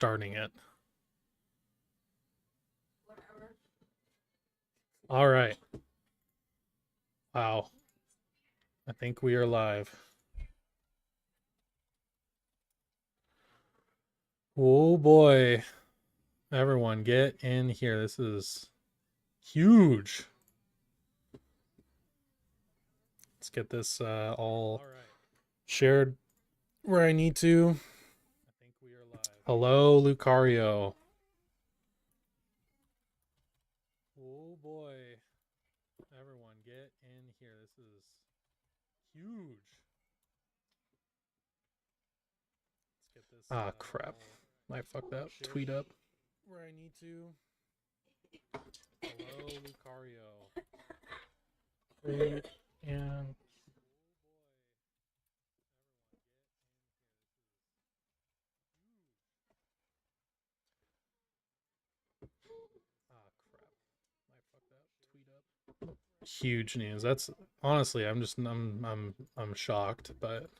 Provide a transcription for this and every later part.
starting it. All right. Wow. I think we are live. Oh boy. Everyone get in here. This is huge. Let's get this all shared where I need to. I think we are live. Hello, Lucario. Oh boy. Everyone get in here. This is huge. Let's get this crap. I fucked up. Tweet up where I need to. Hello, Lucario. Great. And crap. I fucked up. Tweet up. Huge news. That's honestly, I'm shocked, but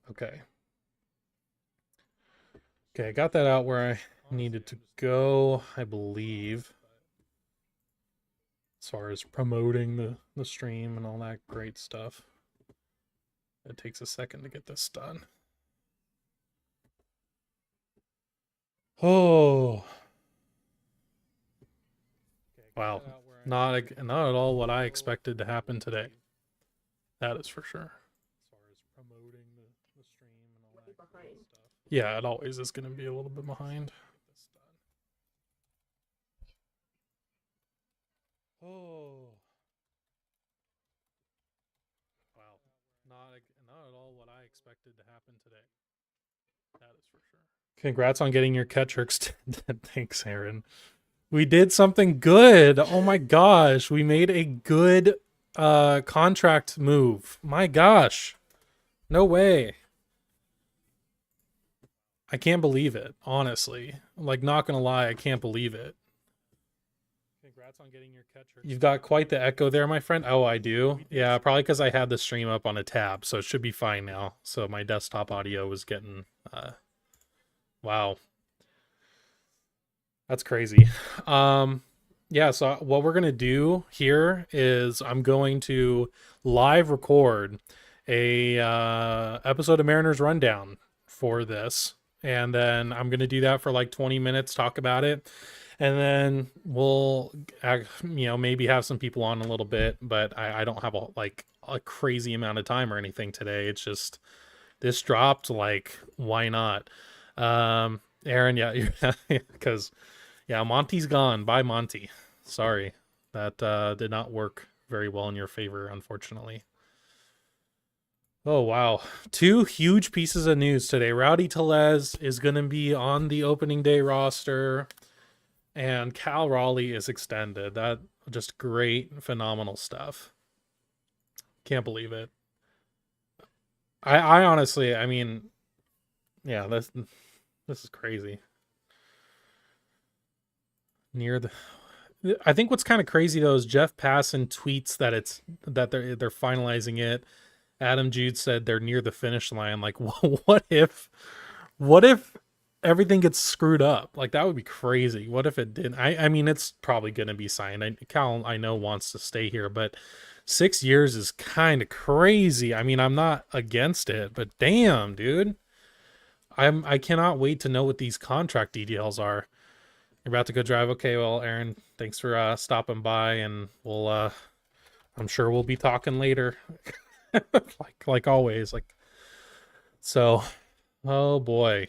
okay. Okay, I got that out where I needed to go, I believe. As far as promoting the stream and all that great stuff. It takes a second to get this done. Oh. Wow. Not at all what I expected to happen today. That is for sure. As far as promoting the stream and all that great stuff. Yeah, it always is going to be a little bit behind. Oh. Wow. Not at all what I expected to happen today. That is for sure. Congrats on getting your catcher extended. Thanks, Aaron. We did something good. Oh my gosh. We made a good contract move. My gosh. No way. I can't believe it, honestly. Like, not gonna lie, I can't believe it. Congrats on getting your catcher. You've got quite the echo there, my friend. Oh, I do. Yeah, probably because I had the stream up on a tab, so it should be fine now. So my desktop audio was getting wow. That's crazy. Yeah, so what we're gonna do here is I'm going to live record a episode of Mariners Rundown for this, and then I'm gonna do that for like 20 minutes, talk about it, and then we'll maybe have some people on a little bit, but I don't have a crazy amount of time or anything today. It's just this dropped, like, why not? Aaron, yeah, because yeah, Monty's gone. Bye, Monty. Sorry. That did not work very well in your favor, unfortunately. Oh, wow. Two huge pieces of news today. Rowdy Tellez is going to be on the opening day roster, and Cal Raleigh is extended. That just great, phenomenal stuff. Can't believe it. I honestly, I mean, yeah, this is crazy. I think what's kind of crazy though is Jeff Passan tweets that they're finalizing it. Adam Jude said they're near the finish line. Like, what if everything gets screwed up? Like, that would be crazy. What if it didn't? I mean, it's probably going to be signed. Cal, I know, wants to stay here, but 6 years is kind of crazy. I mean, I'm not against it, but damn, dude. I cannot wait to know what these contract details are. You're about to go drive. Okay, well, Aaron, thanks for stopping by, and we'll I'm sure we'll be talking later. like always. Like, so, oh boy.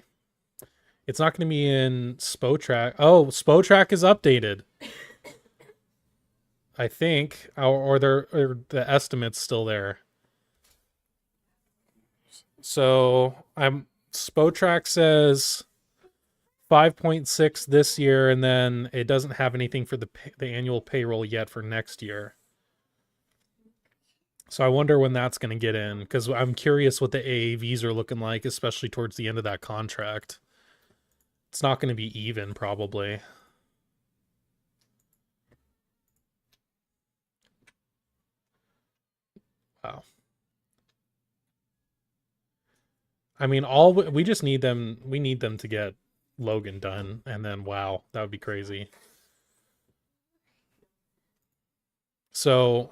It's not going to be in Spotrac. Oh, Spotrac is updated, I think, or the estimate's still there. So Spotrac says 5.6 this year, and then it doesn't have anything for the annual payroll yet for next year. So I wonder when that's going to get in, because I'm curious what the AAVs are looking like, especially towards the end of that contract. It's not going to be even, probably. Wow. I mean, all we just need them. We need them to get Logan done, and then wow, that would be crazy. So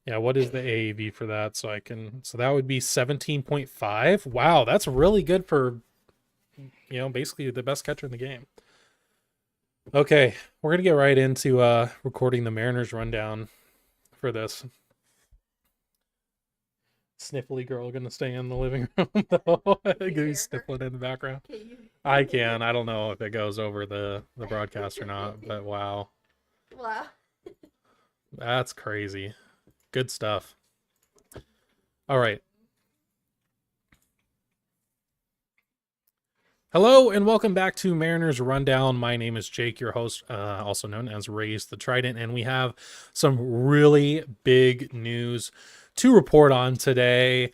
yeah, what is the AAV for that? So I can. So that would be 17.5. Wow, that's really good for basically the best catcher in the game. Okay, we're gonna get right into recording the Mariners rundown for this. Sniffly girl gonna stay in the living room though. I think he's sniffling in the background. I can. I don't know if it goes over the broadcast or not, but wow. Wow. That's crazy. Good stuff. All right. Hello and welcome back to Mariners Rundown. My name is Jake, your host, also known as Raise the Trident, and we have some really big news to report on today.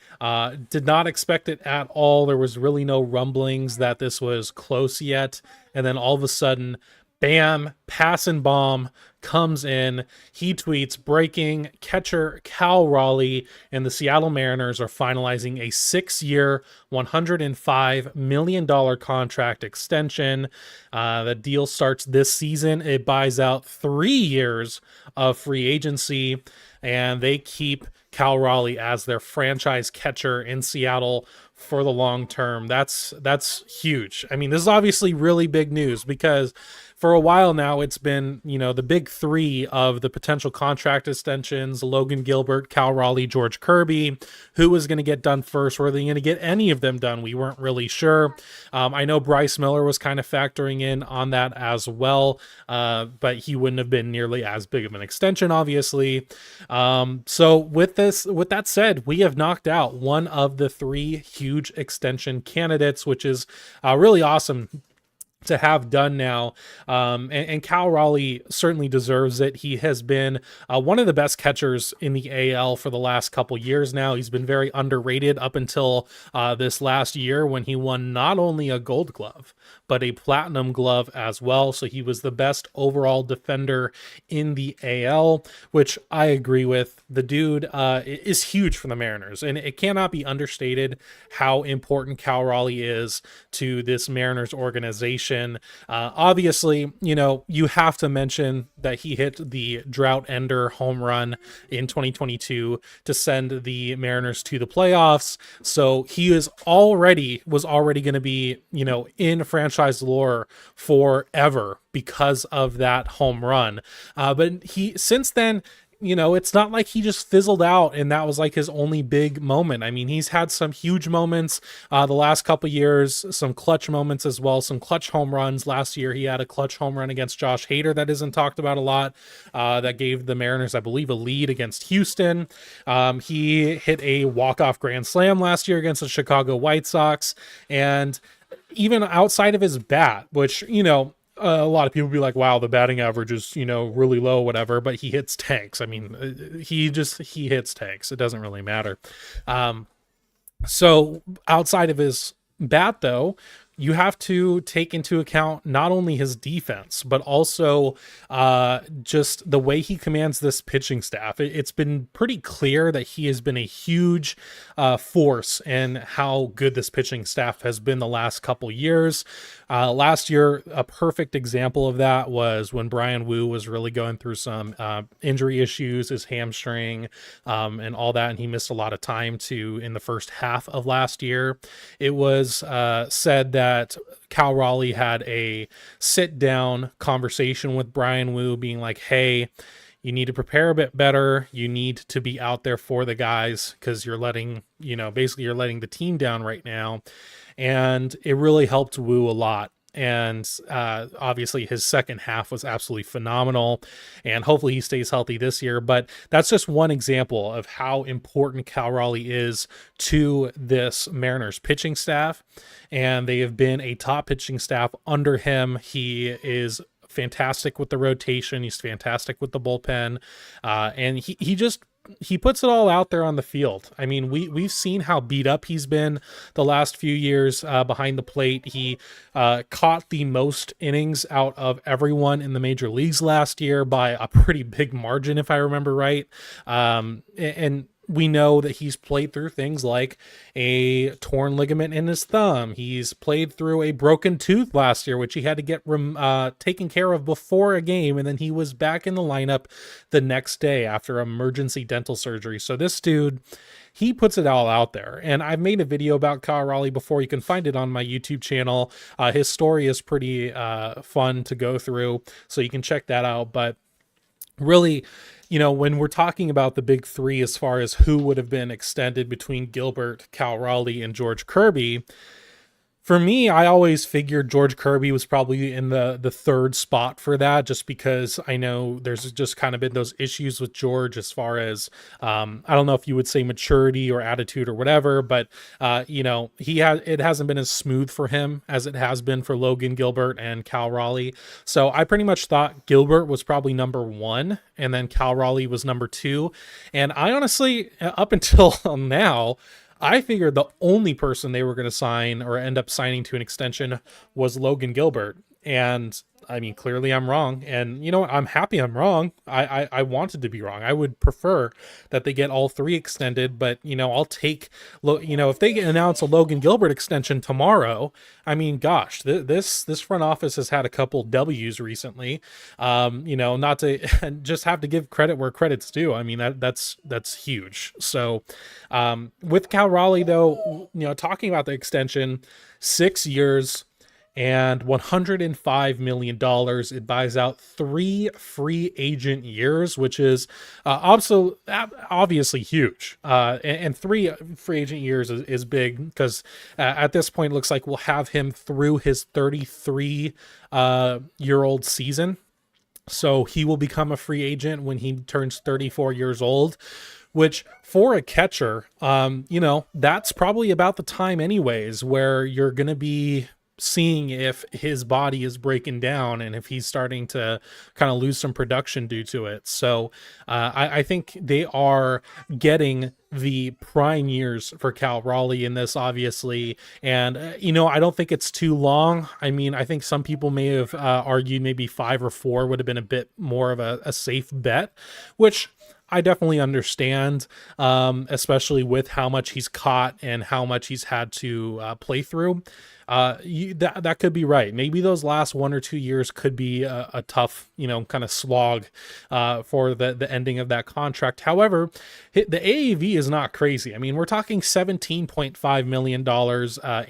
Did not expect it at all. There was really no rumblings that this was close yet, and then all of a sudden, bam, passing bomb comes in. He tweets, breaking, catcher Cal Raleigh and the Seattle Mariners are finalizing a 6-year, $105 million contract extension. The deal starts this season. It buys out 3 years of free agency, and they keep Cal Raleigh as their franchise catcher in Seattle for the long term. That's huge. I mean, this is obviously really big news because for a while now it's been, the big three of the potential contract extensions: Logan Gilbert, Cal Raleigh, George Kirby. Who was going to get done first? Were they going to get any of them done? We weren't really sure. I know Bryce Miller was kind of factoring in on that as well, but he wouldn't have been nearly as big of an extension, obviously. So with that said, we have knocked out one of the 3 huge extension candidates, which is really awesome to have done now. And Cal Raleigh certainly deserves it. He has been one of the best catchers in the AL for the last couple years now. He's been very underrated up until this last year when he won not only a Gold Glove, but a Platinum Glove as well. So he was the best overall defender in the AL, which I agree with. The dude is huge for the Mariners, and it cannot be understated how important Cal Raleigh is to this Mariners organization. Obviously, you have to mention that he hit the drought ender home run in 2022 to send the Mariners to the playoffs. So he was already going to be, in franchise lore forever because of that home run. But since then, it's not like he just fizzled out and that was like his only big moment. I mean, he's had some huge moments the last couple years, some clutch moments as well, some clutch home runs. Last year, he had a clutch home run against Josh Hader that isn't talked about a lot, that gave the Mariners, I believe, a lead against Houston. He hit a walk-off grand slam last year against the Chicago White Sox. And even outside of his bat, which, a lot of people be like, wow, the batting average is, really low, whatever, but he hits tanks. I mean, he hits tanks. It doesn't really matter. So outside of his bat, though, you have to take into account not only his defense, but also just the way he commands this pitching staff. It's been pretty clear that he has been a huge force in how good this pitching staff has been the last couple years. Last year, a perfect example of that was when Brian Wu was really going through some injury issues, his hamstring, and all that, and he missed a lot of time in the first half of last year. It was said that Cal Raleigh had a sit-down conversation with Brian Wu, being like, hey, you need to prepare a bit better. You need to be out there for the guys because you're letting the team down right now. And it really helped Wu a lot. And obviously his second half was absolutely phenomenal, and hopefully he stays healthy this year. But that's just one example of how important Cal Raleigh is to this Mariners pitching staff, and they have been a top pitching staff under him. He is fantastic with the rotation. He's fantastic with the bullpen, and he just he puts it all out there on the field. I mean, we've seen how beat up he's been the last few years behind the plate. He caught the most innings out of everyone in the major leagues last year by a pretty big margin, if I remember right. And we know that he's played through things like a torn ligament in his thumb. He's played through a broken tooth last year, which he had to get taken care of before a game, and then he was back in the lineup the next day after emergency dental surgery. So this dude, he puts it all out there. And I've made a video about Kyle Raleigh before. You can find it on my YouTube channel. His story is pretty fun to go through, so you can check that out. But really, when we're talking about the big three as far as who would have been extended between Gilbert, Cal Raleigh, and George Kirby, for me, I always figured George Kirby was probably in the third spot for that, just because I know there's just kind of been those issues with George as far as, I don't know if you would say maturity or attitude or whatever, but, it hasn't been as smooth for him as it has been for Logan Gilbert and Cal Raleigh. So I pretty much thought Gilbert was probably number one, and then Cal Raleigh was number two. And I honestly, up until now, I figured the only person they were going to sign or end up signing to an extension was Logan Gilbert. And I mean, clearly I'm wrong. And you know what? I'm happy I'm wrong. I wanted to be wrong. I would prefer that they get all three extended, but I'll take, if they announce a Logan Gilbert extension tomorrow, I mean, gosh, this front office has had a couple W's recently. Not to just have to give credit where credit's due. I mean, that's huge. So, with Cal Raleigh though, talking about the extension, 6 years, and $105 million. It buys out 3 free agent years, which is also obviously huge. And 3 free agent years is big because at this point, it looks like we'll have him through his 33-year-old season. So he will become a free agent when he turns 34 years old, which for a catcher, that's probably about the time anyways where you're going to be seeing if his body is breaking down and if he's starting to kind of lose some production due to it. So I think they are getting the prime years for Cal Raleigh in this, obviously. And, I don't think it's too long. I mean, I think some people may have argued maybe 5 or 4 would have been a bit more of a safe bet, which I definitely understand, especially with how much he's caught and how much he's had to play through. That could be right. Maybe those last 1 or 2 years could be a tough, kind of slog for the ending of that contract. However, the AAV is not crazy. I mean, we're talking $17.5 million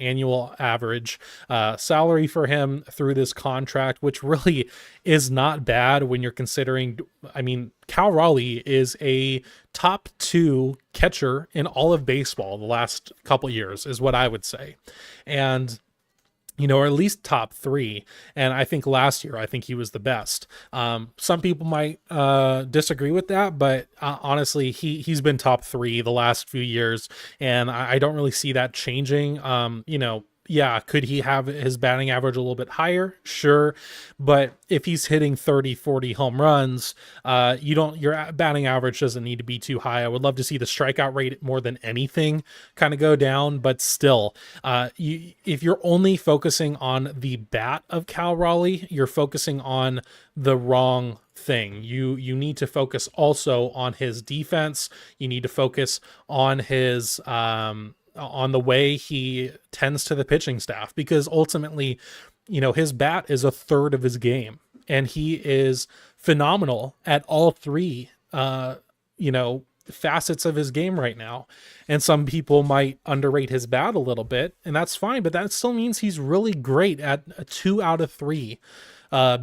annual average salary for him through this contract, which really is not bad when you're considering, I mean, Cal Raleigh is a top 2 catcher in all of baseball the last couple years, is what I would say. And or at least top 3. And I think last year, I think he was the best. Some people might disagree with that, but honestly, he's been top 3 the last few years, and I don't really see that changing. Yeah, could he have his batting average a little bit higher? Sure. But if he's hitting 30, 40 home runs, your batting average doesn't need to be too high. I would love to see the strikeout rate more than anything kind of go down, but still, if you're only focusing on the bat of Cal Raleigh, you're focusing on the wrong thing. You need to focus also on his defense. You need to focus on his, on the way he tends to the pitching staff, because ultimately, his bat is a third of his game, and he is phenomenal at all 3, facets of his game right now. And some people might underrate his bat a little bit, and that's fine, but that still means he's really great at 2 out of 3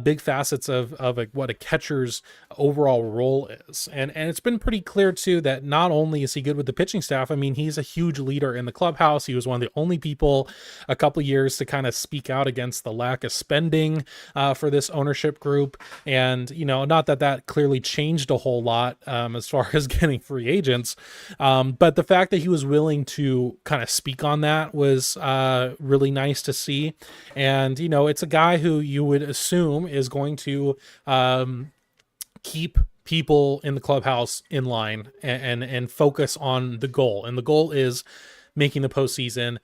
big facets of what a catcher's overall role is. And it's been pretty clear too that not only is he good with the pitching staff, I mean, he's a huge leader in the clubhouse. He was one of the only people a couple years to kind of speak out against the lack of spending for this ownership group. And, not that clearly changed a whole lot as far as getting free agents. But the fact that he was willing to kind of speak on that was really nice to see. And, it's a guy who you would assume is going to keep people in the clubhouse in line and focus on the goal. And the goal is making the postseason,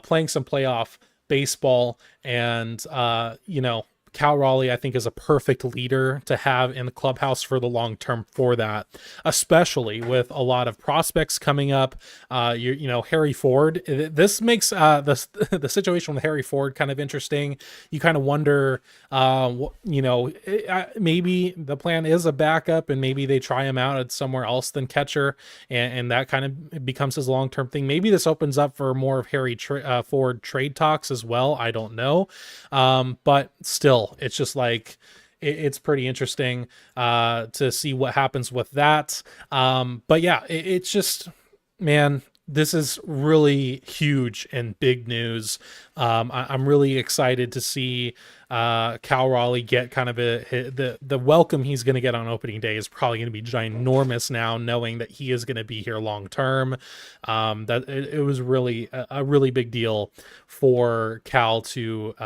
playing some playoff baseball, and Cal Raleigh, I think, is a perfect leader to have in the clubhouse for the long term for that, especially with a lot of prospects coming up. Harry Ford. This makes the situation with Harry Ford kind of interesting. You kind of wonder, maybe the plan is a backup, and maybe they try him out at somewhere else than catcher, and that kind of becomes his long term thing. Maybe this opens up for more of Harry Ford trade talks as well. I don't know, but still. It's just like it's pretty interesting to see what happens with that. But yeah, it's just, man, this is really huge and big news. I'm really excited to see Cal Raleigh get kind of the welcome he's going to get on opening day is probably going to be ginormous now, knowing that he is going to be here long term. That it was really a really big deal for Cal to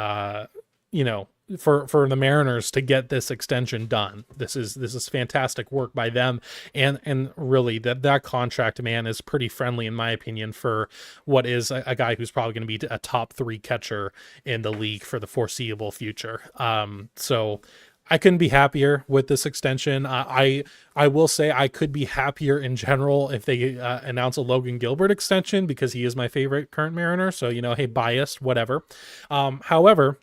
for the Mariners to get this extension done. This is fantastic work by them, and really that contract, man, is pretty friendly in my opinion for what is a guy who's probably going to be a top 3 catcher in the league for the foreseeable future. So I couldn't be happier with this extension. I will say I could be happier in general if they announce a Logan Gilbert extension, because he is my favorite current Mariner. So, hey, biased, whatever. However,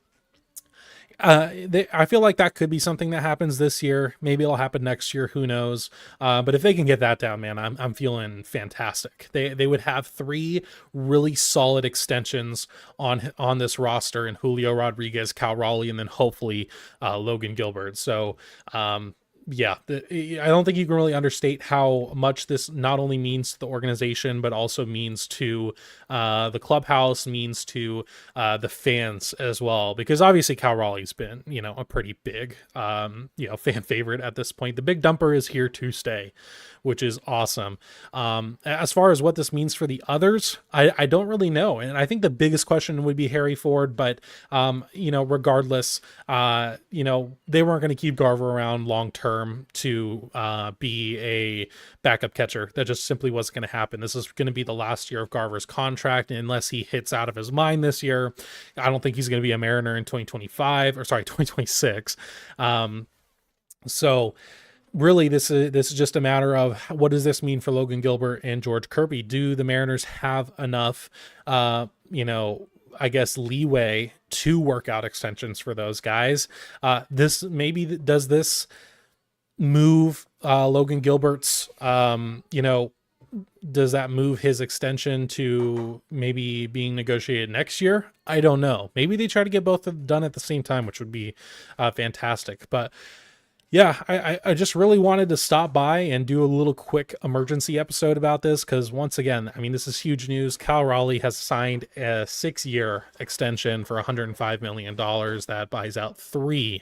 I feel like that could be something that happens this year. Maybe it'll happen next year. Who knows? But if they can get that down, man, I'm feeling fantastic. They would have 3 really solid extensions on this roster in Julio Rodriguez, Cal Raleigh, and then hopefully Logan Gilbert. So yeah, I don't think you can really understate how much this not only means to the organization, but also means to the clubhouse, means to the fans as well. Because obviously Cal Raleigh's been, a pretty big, fan favorite at this point. The big dumper is here to stay, which is awesome. As far as what this means for the others, I don't really know. And I think the biggest question would be Harry Ford, but, regardless, they weren't going to keep Garver around long term to be a backup catcher. That just simply wasn't going to happen. This is going to be the last year of Garver's contract, and unless he hits out of his mind this year, I don't think he's going to be a Mariner in 2026. So really, this is just a matter of what does this mean for Logan Gilbert and George Kirby? Do the Mariners have enough, I guess, leeway to work out extensions for those guys? Does this move Logan Gilbert's, does that move his extension to maybe being negotiated next year? I don't know. Maybe they try to get both of them done at the same time, which would be fantastic. But yeah, I just really wanted to stop by and do a little quick emergency episode about this, because once again, this is huge news. Cal Raleigh has signed a 6-year extension for $105 million that buys out 3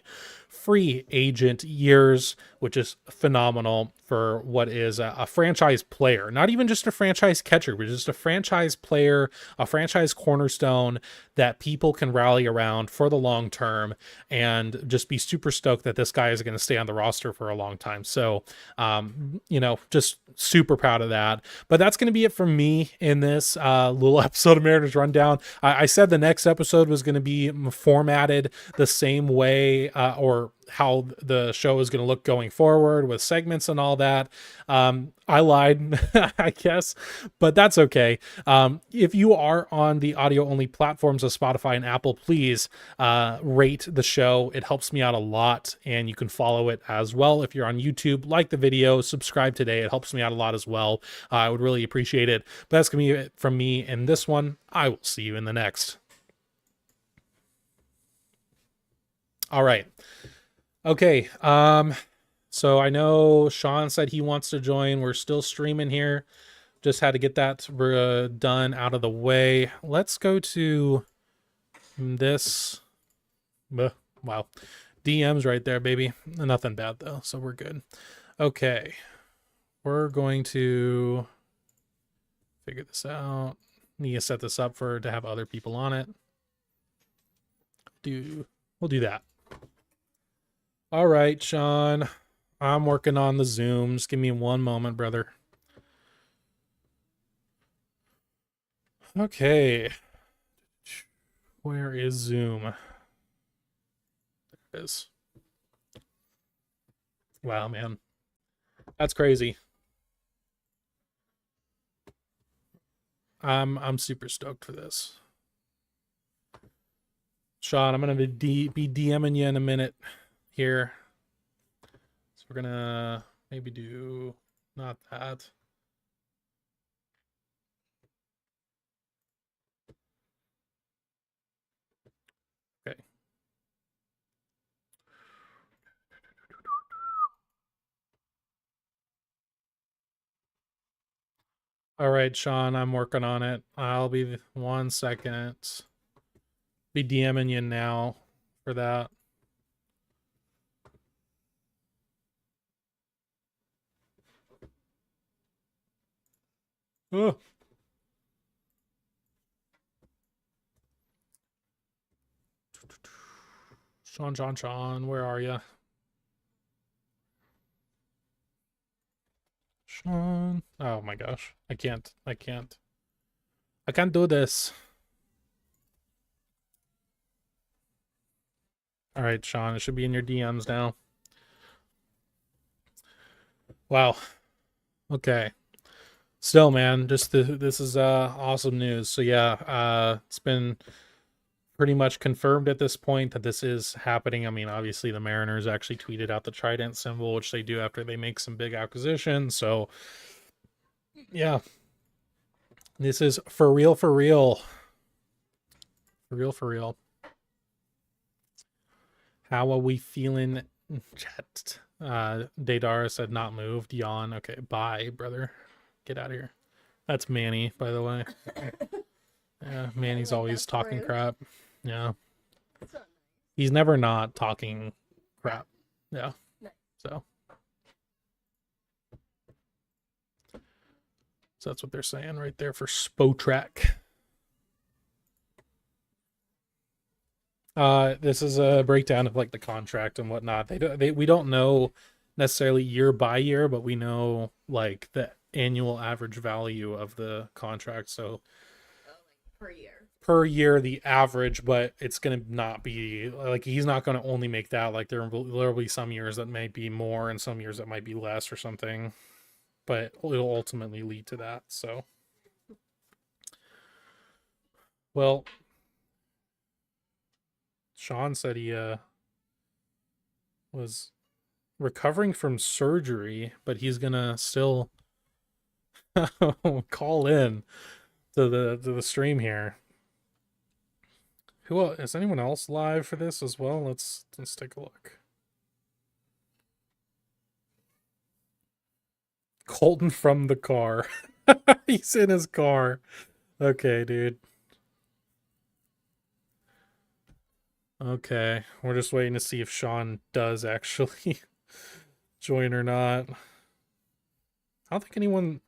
free agent years, which is phenomenal for what is a franchise player, not even just a franchise catcher, but just a franchise player, a franchise cornerstone that people can rally around for the long term and just be super stoked that this guy is going to stay on the roster for a long time. So, just super proud of that. But that's going to be it from me in this little episode of Mariners Rundown. I said the next episode was going to be formatted the same way, or how the show is going to look going forward with segments and all that. I lied, I guess, but that's okay. If you are on the audio only platforms of Spotify and Apple, please rate the show. It helps me out a lot, and you can follow it as well. If you're on YouTube, like the video, subscribe today. It helps me out a lot as well. I would really appreciate it. But that's going to be it from me in this one. I will see you in the next. All right. Okay, so I know Sean said he wants to join. We're still streaming here. Just had to get that done out of the way. Let's go to this. Wow. DMs right there, baby. Nothing bad, though, so we're good. Okay. We're going to figure this out. Need to set this up to have other people on it. We'll do that. All right, Sean. I'm working on the Zoom. Just give me one moment, brother. Okay. Where is Zoom? There it is. Wow, man. That's crazy. I'm super stoked for this. Sean, I'm gonna be DMing you in a minute here. So we're gonna maybe do not that. Okay. All right, Sean, I'm working on it. I'll be 1 second. Be DMing you now for that. Oh. Sean, where are you? Sean. Oh my gosh. I can't do this. All right, Sean, it should be in your DMs now. Wow. Okay. Still, man, this is awesome news. So yeah, it's been pretty much confirmed at this point that this is happening. I mean, obviously the Mariners actually tweeted out the trident symbol, which they do after they make some big acquisitions. So yeah, this is for real, for real. For real, for real. How are we feeling? Chat. Daedara said not moved. Yawn. Okay, bye, brother. Get out of here. That's Manny, by the way. Yeah, Manny's always talking rude. crap. Yeah. He's never not talking crap. Yeah. Nice. So that's what they're saying right there for Spotrack. This is a breakdown of like the contract and whatnot. We don't know necessarily year by year, but we know like the annual average value of the contract. So per year the average, but it's gonna not be like he's not gonna only make that. Like there'll be some years that might be more and some years that might be less or something, but it'll ultimately lead to that. So well, Sean said he was recovering from surgery, but he's gonna still call in to the stream here. Who else, is anyone else live for this as well? Let's take a look. Colton from the car. He's in his car. Okay, dude. Okay, we're just waiting to see if Sean does actually join or not. I don't think anyone,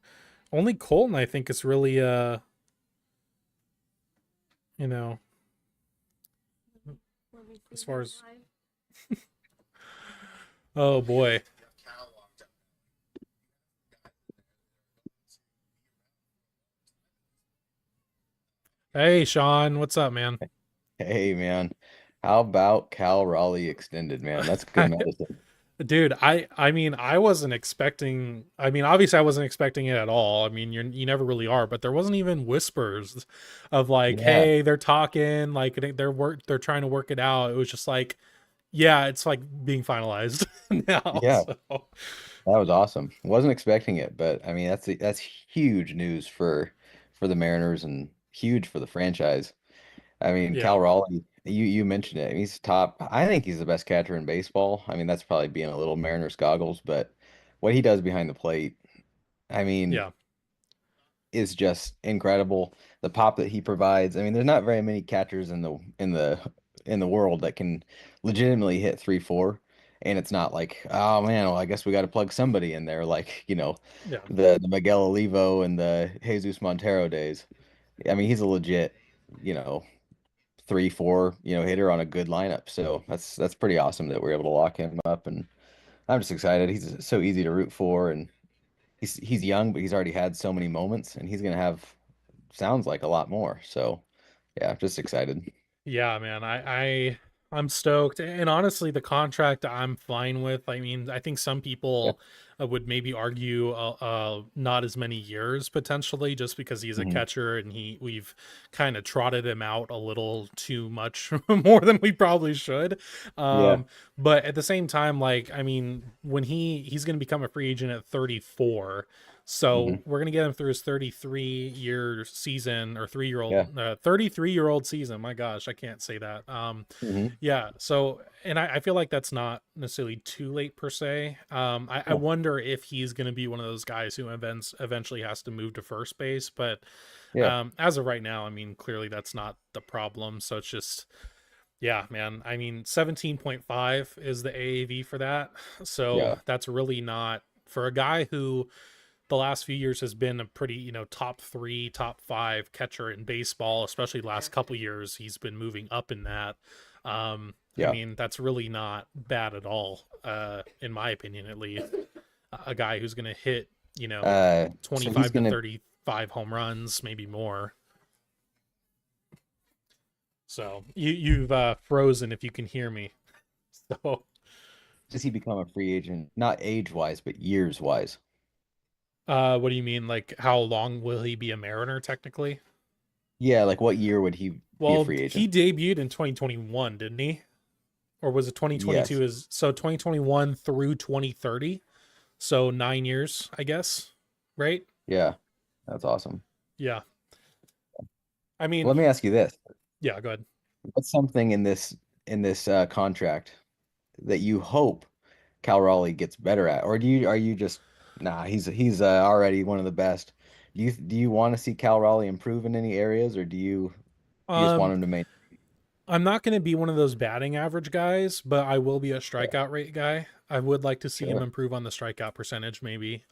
only Colton I think is really you know, as far as oh boy. Hey Sean, what's up, man? Hey man, how about Cal Raleigh extended, man? That's good medicine. Dude, I mean, I wasn't expecting. I mean, obviously, I wasn't expecting it at all. I mean, you never really are, but there wasn't even whispers of like, Yeah, hey, they're talking, like they're trying to work it out. It was just like, yeah, it's like being finalized now. yeah, So that was awesome. Wasn't expecting it, but I mean that's huge news for the Mariners and huge for the franchise. I mean, yeah, Cal Raleigh, you mentioned it. He's top. I think he's the best catcher in baseball. I mean, that's probably being a little Mariners goggles, but what he does behind the plate, I mean, yeah, is just incredible. The pop that he provides. I mean, there's not very many catchers in the world that can legitimately hit 3-4, and it's not like, oh man, well, I guess we got to plug somebody in there, like yeah, the Miguel Olivo and the Jesus Montero days. I mean, he's a legit, you know, 3-4, hitter on a good lineup. So that's pretty awesome that we're able to lock him up and I'm just excited. He's so easy to root for, and he's young, but he's already had so many moments, and he's gonna have sounds like a lot more. So yeah, just excited. Yeah, man, I'm stoked, and honestly, the contract I'm fine with. I mean, I think some Yeah. people would maybe argue not as many years potentially, just because he's a Hmm. catcher and we've kind of trotted him out a little too much more than we probably should. Yeah. Um, but at the same time, like, I mean, when he's going to become a free agent at 34. So Hmm. we're gonna get him through his 33-year season or Yeah. 33-year-old season. My gosh, I can't say that. Hmm. Yeah. So, and I feel like that's not necessarily too late per se. I Yeah. wonder if he's gonna be one of those guys who eventually has to move to first base. But Yeah. as of right now, I mean, clearly that's not the problem. So it's just, yeah, man. I mean, 17.5 is the AAV for that. So Yeah. that's really not for a guy who the last few years has been a pretty, top three, top five catcher in baseball, especially the last couple years. He's been moving up in that. I Yeah. mean, that's really not bad at all, in my opinion, at least. A guy who's going to hit, So he's 25 to gonna 35 home runs, maybe more. So you've frozen if you can hear me. So, does he become a free agent? Not age wise, but years wise. what do you mean? Like, how long will he be a Mariner technically? Yeah, like what year would he be a Well, free he agent? debuted in 2021, didn't he? Or was it 2022? Yes. Is so 2021 through 2030, so 9 years, I guess, right? Yeah. That's awesome. Yeah, I mean, Let me ask you this. yeah, go ahead. What's something in this contract that you hope Cal Raleigh gets better at? Or are you just nah, he's already one of the best. Do you want to see Cal Raleigh improve in any areas, or do you just want um him to maintain? I'm not going to be one of those batting average guys, but I will be a Yeah, strikeout rate guy. I would like to see him sure. improve on the strikeout percentage, maybe.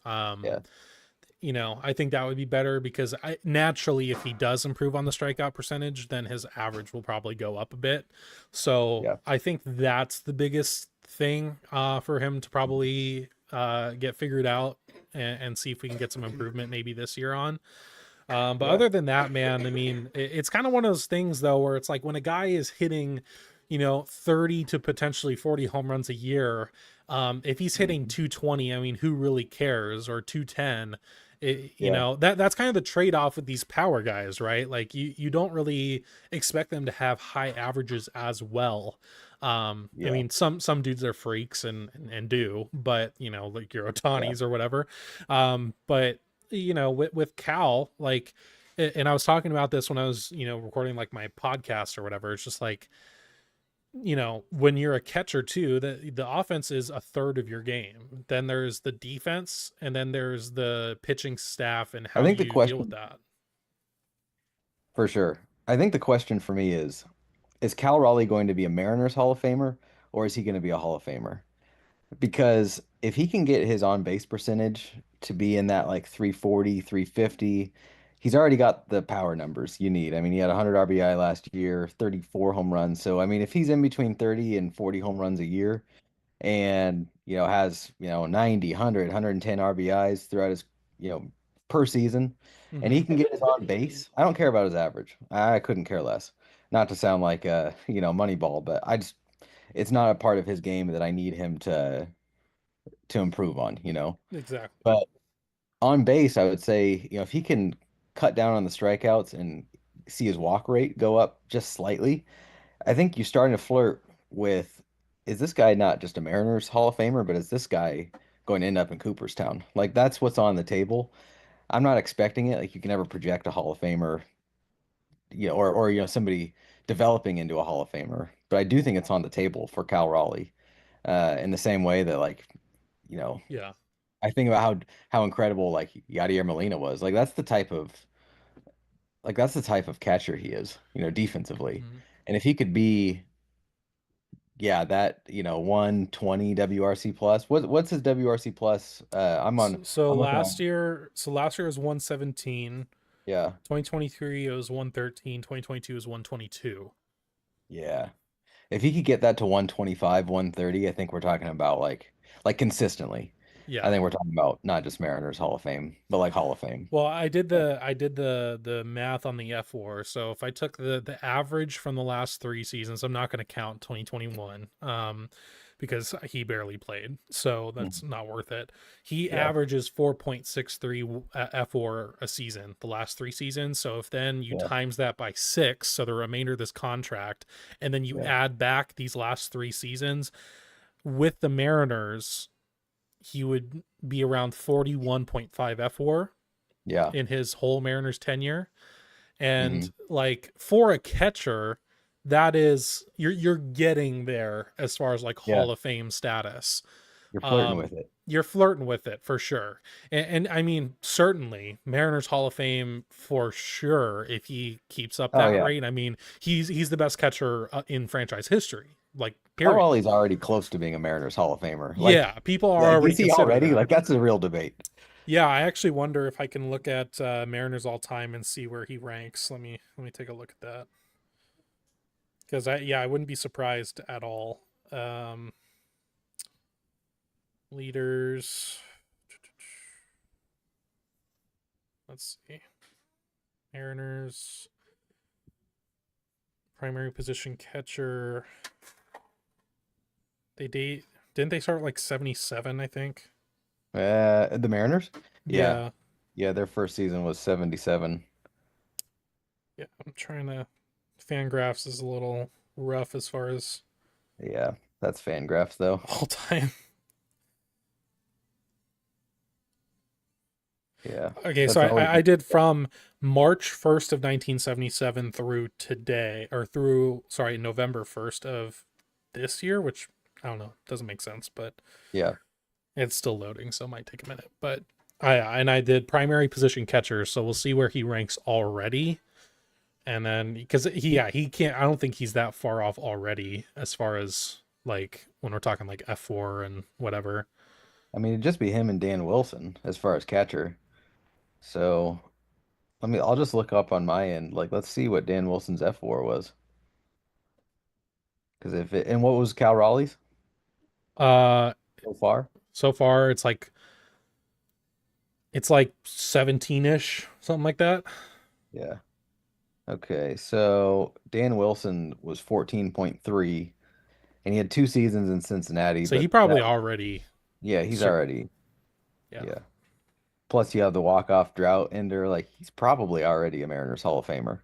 Yeah, I think that would be better because naturally, if he does improve on the strikeout percentage, then his average will probably go up a bit. So yeah, I think that's the biggest thing for him to probably get figured out and see if we can get some improvement maybe this year on. But yeah. other than that, man, I mean, it's kind of one of those things though, where it's like when a guy is hitting, 30 to potentially 40 home runs a year, if he's hitting Mhm. 220, I mean, who really cares? Or 210, Yeah, that's kind of the trade-off with these power guys, right? Like you don't really expect them to have high averages as well. I yeah, mean, some dudes are freaks and do, but like your yeah. Otanis or whatever. But with Cal, like, and I was talking about this when I was, recording like my podcast or whatever. It's just like, when you're a catcher too, the offense is a third of your game. Then there's the defense, and then there's the pitching staff and I how think the you deal with question that. for sure. I think the question for me is Cal Raleigh going to be a Mariners Hall of Famer or is he going to be a Hall of Famer? Because if he can get his on base percentage to be in that like 340, 350, he's already got the power numbers you need. I mean, he had 100 RBI last year, 34 home runs. So, I mean, if he's in between 30 and 40 home runs a year and, has, 90, 100, 110 RBIs throughout his, you know, per season, and Hmm. he can get his on base, I don't care about his average. I couldn't care less. Not to sound like Moneyball, but it's not a part of his game that I need him to improve on. Exactly. But on base, I would say, if he can cut down on the strikeouts and see his walk rate go up just slightly, I think you're starting to flirt with, is this guy not just a Mariners Hall of Famer, but is this guy going to end up in Cooperstown? Like that's what's on the table. I'm not expecting it. Like you can never project a Hall of Famer, or somebody developing into a Hall of Famer. But I do think it's on the table for Cal Raleigh, in the same way that you know, Yeah. I think about how incredible like Yadier Molina was. That's the type of catcher he is, defensively. Mhm. And if he could be, yeah, that, 120 WRC plus. What's his WRC plus? So I'm looking last on. year, so last year was 117. Yeah. 2023 it was 113. 2022 was 122. Yeah. If he could get that to 125, 130, I think we're talking about like consistently. I Yeah. think we're talking about not just Mariners Hall of Fame, but like Hall of Fame. Well, I did the math on the F4. So if I took the average from the last 3 seasons, I'm not going to count 2021 because he barely played. So Mhm. that's not worth it. He Yeah, averages 4.63 F4 a season the last 3 seasons. So if then you yeah, times that by 6, so the remainder of this contract, and then you yeah, add back these last 3 seasons with the Mariners, he would be around 41.5 F4 yeah. in his whole Mariners tenure. And Hmm. like for a catcher, that is you're getting there as far as like Yeah, Hall of Fame status. you're flirting Um with it. you're flirting with it for sure. And I mean, certainly Mariners Hall of Fame for sure if he keeps up Oh that yeah. rate. I mean, he's the best catcher in franchise history. Like Cal period. Raleigh's already close to being a Mariners Hall of Famer. Yeah, people are already Is he considering already? that. Like, that's a real debate. Yeah, I actually wonder if I can look at Mariners all time and see where he ranks. Let me take a look at that because I wouldn't be surprised at all. Um, Leaders. Let's see. Mariners primary position catcher. Didn't they start like 77? I think. The Mariners? Yeah, Yeah, yeah. Their first season was 77. yeah. I'm trying to. Fangraphs is a little rough as far as Yeah, that's Fangraphs though. all time. Yeah, Okay, so that's always. I did from March 1st of 1977 through today, or through, sorry, November 1st of this year, which I don't know, doesn't make sense, but Yeah, it's still loading, so it might take a minute. But I did primary position catcher, so we'll see where he ranks already. And then because he can't, I don't think he's that far off already as far as like when we're talking like F4 and whatever. I mean it'd just be him and Dan Wilson as far as catcher. So I'll just look up on my end. Like, let's see what Dan Wilson's F4 was. Because if it, and what was Cal Raleigh's Uh, so far? so far it's like 17ish, something like that. Yeah. Okay, so Dan Wilson was 14.3, and he had 2 seasons in Cincinnati, So he but probably already yeah, he's sur- already, yeah. yeah. Plus, you have the walk-off drought ender. Like, he's probably already a Mariners Hall of Famer.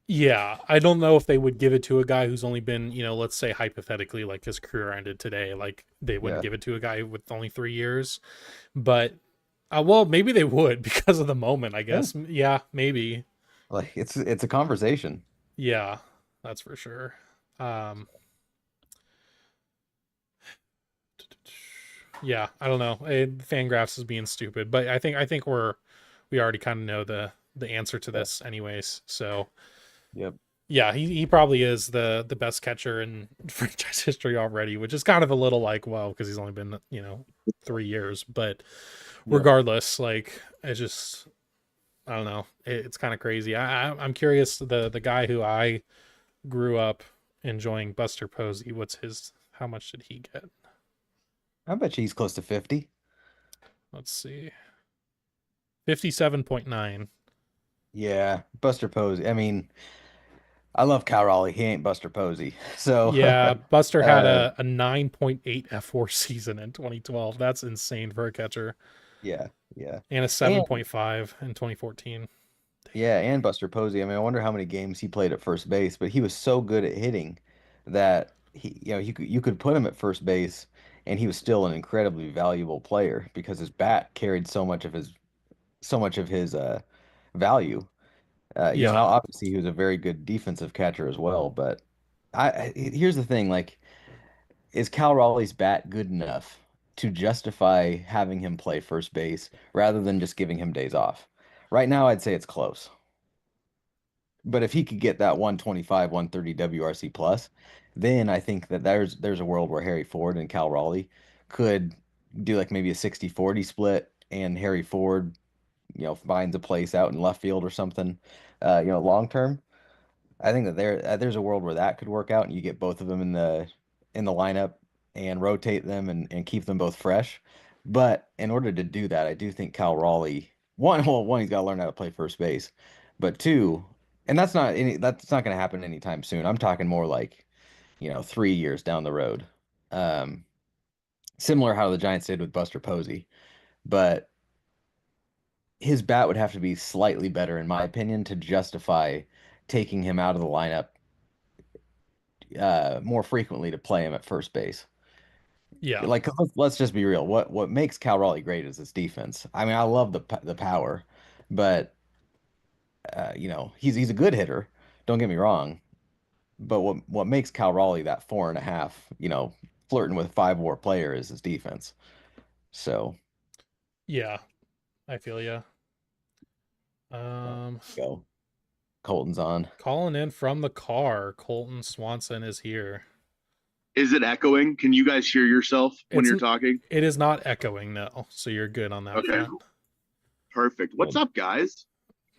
Yeah, I don't know if they would give it to a guy who's only been, let's say hypothetically like his career ended today, like they wouldn't Yeah. give it to a guy with only 3 years. But well, maybe they would because of the moment, I Yeah. guess. Yeah, maybe. Like, it's a conversation. Yeah, that's for sure. Um yeah, I don't know. Fangraphs is being stupid, but I think we already kind of know the answer to Yeah. this anyways. So, Yep. yeah, he probably is the best catcher in franchise history already, which is kind of a little like, well, because he's only been 3 years. But Yeah. regardless, like I just I don't know, it's kind of crazy. I'm curious. The guy who I grew up enjoying, Buster Posey, what's his? How much did he get? I bet you he's close to 50. Let's see, 57.9. Yeah. Buster Posey. I mean, I love Cal Raleigh. He ain't Buster Posey. So, Yeah, Buster had uh, a 9.8 F4 season in 2012. That's insane for a catcher, yeah, yeah. and a And 7.5 in 2014. yeah, and Buster Posey. I mean, I wonder how many games he played at first base, but he was so good at hitting that you could put him at first base and he was still an incredibly valuable player because his bat carried so much of his value. Yeah, Obviously he was a very good defensive catcher as well, but here's the thing, like, is Cal Raleigh's bat good enough to justify having him play first base rather than just giving him days off? Right now, I'd say it's close. But if he could get that 125, 130 WRC plus, then I think that there's a world where Harry Ford and Cal Raleigh could do like maybe a 60-40 split, and Harry Ford, finds a place out in left field or something, long term. I think that there's a world where that could work out, and you get both of them in the lineup and rotate them and keep them both fresh. But in order to do that, I do think Cal Raleigh one, he's got to learn how to play first base, but two, and that's not going to happen anytime soon. I'm talking more like 3 years down the road. Um, Similar how the Giants did with Buster Posey, but his bat would have to be slightly better, in my opinion, to justify taking him out of the lineup more frequently to play him at first base. Yeah. Like, 'cause let's just be real. What makes Cal Raleigh great is his defense. I mean, I love the power, but he's a good hitter. Don't get me wrong. But what makes Cal Raleigh that 4.5, flirting with 5 WAR player is his defense. So Yeah, I feel you. uh, Um, go. Colton's on. calling in from the car, Colton Swanson is here. Is it echoing? Can you guys hear yourself when It's you're talking? it is not echoing no, so you're good on that Okay, front. perfect. What's Well, up, guys?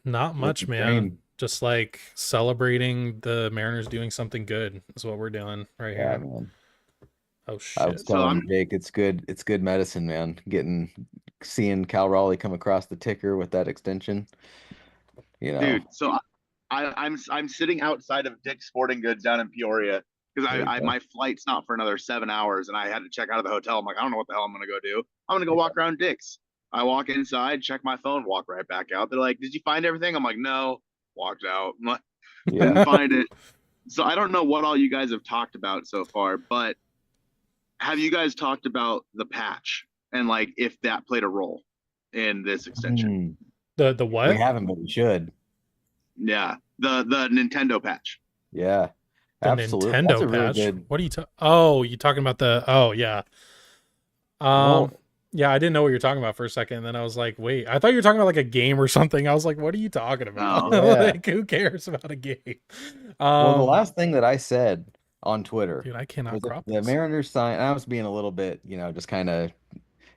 Not much, living the man. dream. Just like celebrating the Mariners doing something good is what we're doing right Yeah, here. man. Oh I was shit. So telling I'm, Jake it's good. It's good medicine, man. Seeing Cal Raleigh come across the ticker with that extension. You know, dude. I'm sitting outside of Dick's Sporting Goods down in Peoria because there you I go. my flight's not for another 7 hours, and I had to check out of the hotel. I'm like, I don't know what the hell I'm gonna go do. I'm gonna go walk around Dick's. I walk inside, check my phone, walk right back out. They're like, "Did you find everything?" I'm like, "No." Walked out. I'm like, Yeah. couldn't find it. So I don't know what all you guys have talked about so far, but have you guys talked about the patch and like if that played a role in this extension? Hmm. The We what? haven't, but we should. Yeah, the Nintendo patch. Yeah, The absolutely. That's Nintendo a really patch? good. What are you Oh, you talking about the Oh, yeah. Um Well, yeah, I didn't know what you were talking about for a second, and then I was like, wait, I thought you were talking about like a game or something. I was like, what are you talking about? Oh, yeah. Like, who cares about a game? Well, the Um last thing that I said on Twitter dude, I cannot was if crop the this. Mariners sign, and I was being a little bit, just kind of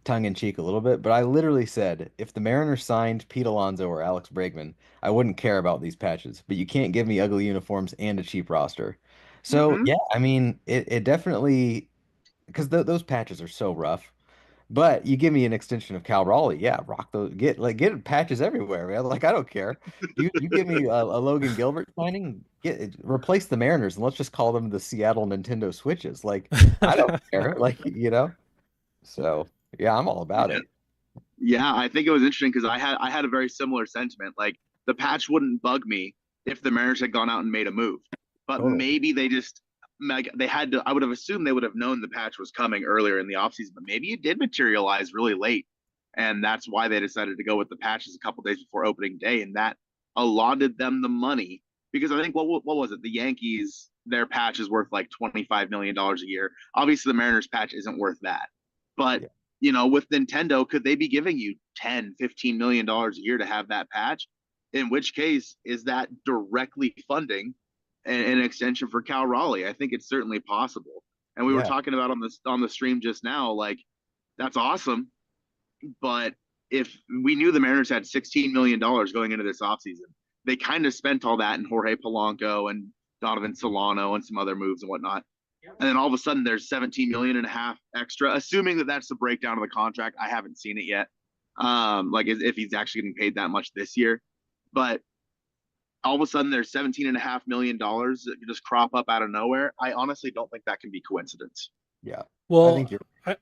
tongue in cheek a little bit, but I literally said if the Mariners signed Pete Alonso or Alex Bregman, I wouldn't care about these patches. But you can't give me ugly uniforms and a cheap roster. So mm-hmm. yeah, I mean, it definitely because those patches are so rough. But you give me an extension of Cal Raleigh, yeah, rock those, get patches everywhere, man. Like I don't care. You give me a Logan Gilbert signing, replace the Mariners, and let's just call them the Seattle Nintendo Switches. Like I don't care, So yeah, I'm all about Yeah, it. yeah. I think it was interesting because I had a very similar sentiment. Like the patch wouldn't bug me if the Mariners had gone out and made a move, but Totally. maybe they just like they had to. I would have assumed they would have known the patch was coming earlier in the offseason, but maybe it did materialize really late, and that's why they decided to go with the patches a couple days before opening day, and that allotted them the money because I think what was it? The Yankees, their patch is worth like $25 million a year. Obviously, the Mariners patch isn't worth that, but Yeah. with Nintendo, could they be giving you 10, $15 million a year to have that patch? In which case, is that directly funding an extension for Cal Raleigh? I think it's certainly possible. And we were Yeah. talking about on the stream just now, like that's awesome. But if we knew the Mariners had $16 million going into this offseason, they kind of spent all that in Jorge Polanco and Donovan Solano and some other moves and whatnot. And then all of a sudden there's 17 million and a half extra, assuming that that's the breakdown of the contract. I haven't seen it yet. Like if he's actually getting paid that much this year, but all of a sudden there's $17.5 million that just crop up out of nowhere. I honestly don't think that can be coincidence. Yeah. I Well, think you're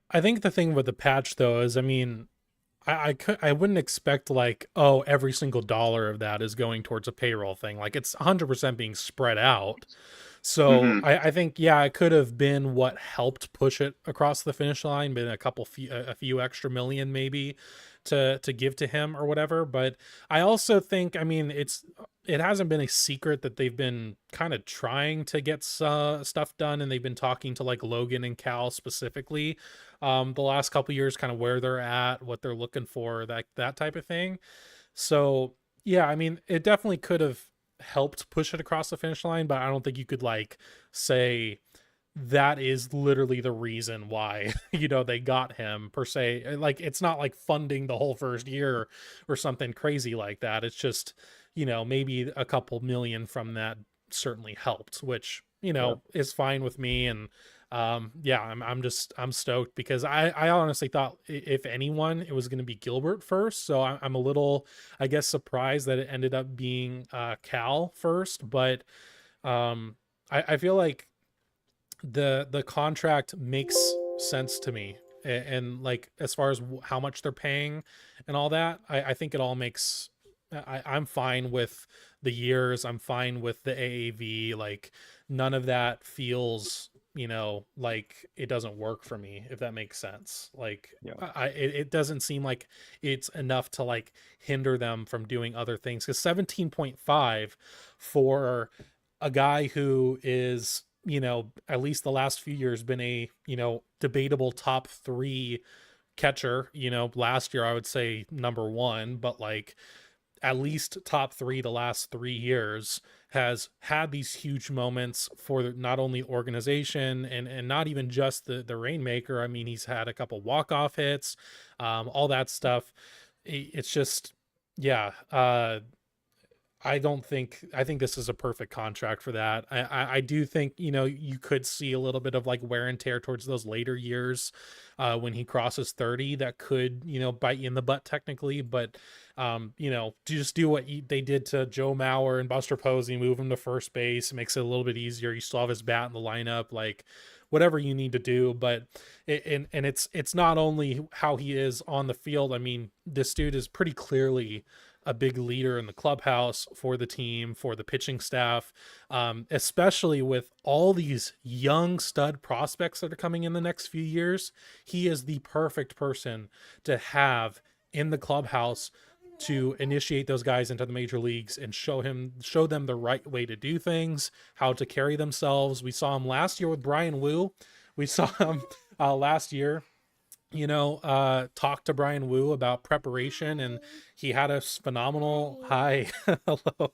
I think the thing with the patch though is, I mean, I wouldn't expect like, oh, every single dollar of that is going towards a payroll thing. Like it's 100% being spread out. So Mm-hmm. I think, yeah, it could have been what helped push it across the finish line, been a few extra million maybe to give to him or whatever. But I also think, I mean, it hasn't been a secret that they've been kind of trying to get stuff done, and they've been talking to like Logan and Cal specifically the last couple years, kind of where they're at, what they're looking for, that type of thing. So yeah, I mean, it definitely could have helped push it across the finish line, but I don't think you could like say that is literally the reason why they got him per se. Like it's not like funding the whole first year or something crazy like that. It's just maybe a couple million from that certainly helped, which Yeah. is fine with me. And yeah, I'm stoked because I honestly thought if anyone, it was going to be Gilbert first. So I'm a little, I guess, surprised that it ended up being Cal first. But I feel like the contract makes sense to me, and like as far as how much they're paying and all that, I think it all makes, I'm fine with the years, I'm fine with the AAV. Like none of that feels, like it doesn't work for me, if that makes sense. Like Yeah. it doesn't seem like it's enough to like hinder them from doing other things, because 17.5 for a guy who is, at least the last few years been a, debatable top 3 catcher. Last year I would say number 1, but like at least top 3 the last 3 years, has had these huge moments for not only organization and not even just the rainmaker. I mean, he's had a couple walk-off hits, all that stuff. It's just, yeah, I think this is a perfect contract for that. I do think, you could see a little bit of like wear and tear towards those later years, when he crosses 30, that could, bite you in the butt technically. But, just do what they did to Joe Mauer and Buster Posey, move him to first base. It makes it a little bit easier. You still have his bat in the lineup, like whatever you need to do. But and it's not only how he is on the field. I mean, this dude is pretty clearly a big leader in the clubhouse, for the team, for the pitching staff, especially with all these young stud prospects that are coming in the next few years. He is the perfect person to have in the clubhouse to initiate those guys into the major leagues and show them the right way to do things, how to carry themselves. We saw him last year with Brian Wu. We saw him last year, talk to Brian Wu about preparation, and he had a phenomenal hello,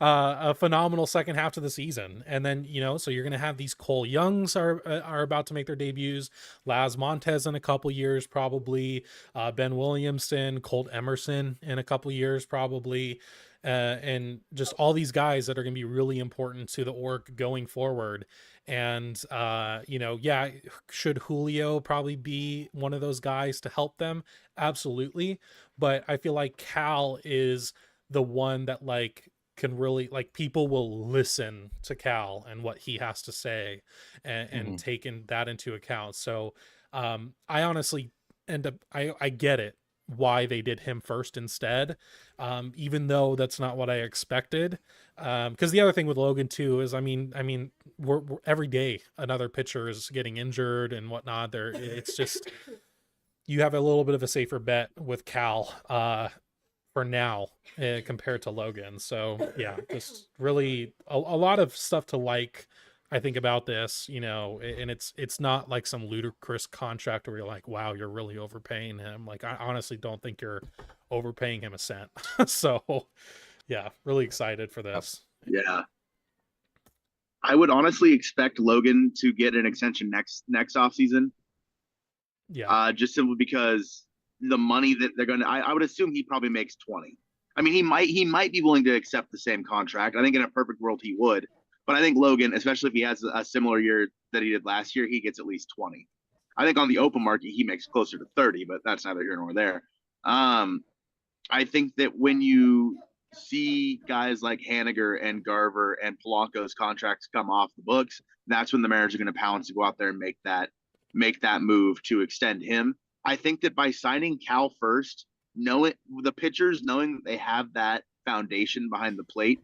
a phenomenal second half to the season. And then, so you're going to have these Cole Youngs are about to make their debuts, Laz Montez in a couple years, probably, Ben Williamson, Colt Emerson in a couple years, probably. And just all these guys that are going to be really important to the org going forward. And yeah, should Julio probably be one of those guys to help them? Absolutely. But I feel like Cal is the one that like can really, like, people will listen to Cal and what he has to say, and taking that into account. So I honestly end up, I get it why they did him first instead, even though that's not what I expected. Because the other thing with Logan too is, I mean, we're every day another pitcher is getting injured and whatnot. There, it's just, you have a little bit of a safer bet with Cal for now, compared to Logan. So yeah, just really a lot of stuff to like, I think, about this, and it's not like some ludicrous contract where you're like, wow, you're really overpaying him. Like, I honestly don't think you're overpaying him a cent. So yeah, really excited for this. Yeah. I would honestly expect Logan to get an extension next offseason. Yeah. Just simply because the money that they're going to, I would assume he probably makes 20. I mean, he might be willing to accept the same contract. I think in a perfect world he would, but I think Logan, especially if he has a similar year that he did last year, he gets at least 20. I think on the open market he makes closer to 30, but that's neither here nor there. I think that when you see guys like Haniger and Garver and Polanco's contracts come off the books, that's when the Mariners are going to pounce to go out there and make that move to extend him. I think that by signing Cal first, knowing the pitchers, knowing that they have that foundation behind the plate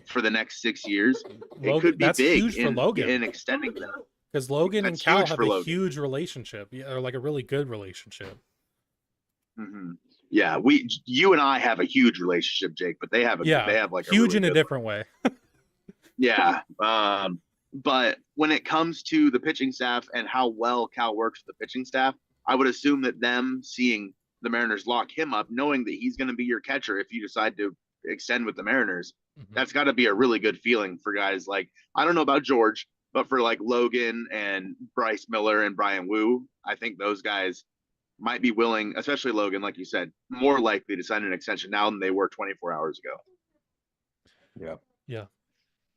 for the next 6 years, it Logan, could be that's big huge for Logan, in extending them. because Logan and That's Cal huge have for a Logan. huge relationship, or like a really good relationship. Mm-hmm. Yeah, you and I have a huge relationship, Jake, but they have like huge a really in a good different way. Yeah. But when it comes to the pitching staff and how well Cal works with the pitching staff, I would assume that them seeing the Mariners lock him up, knowing that he's going to be your catcher if you decide to extend with the Mariners, that's got to be a really good feeling for guys like, I don't know about George, but for like Logan and Bryce Miller and Brian Wu, I think those guys might be willing, especially Logan, like you said, more likely to sign an extension now than they were 24 hours ago. Yeah. Yeah.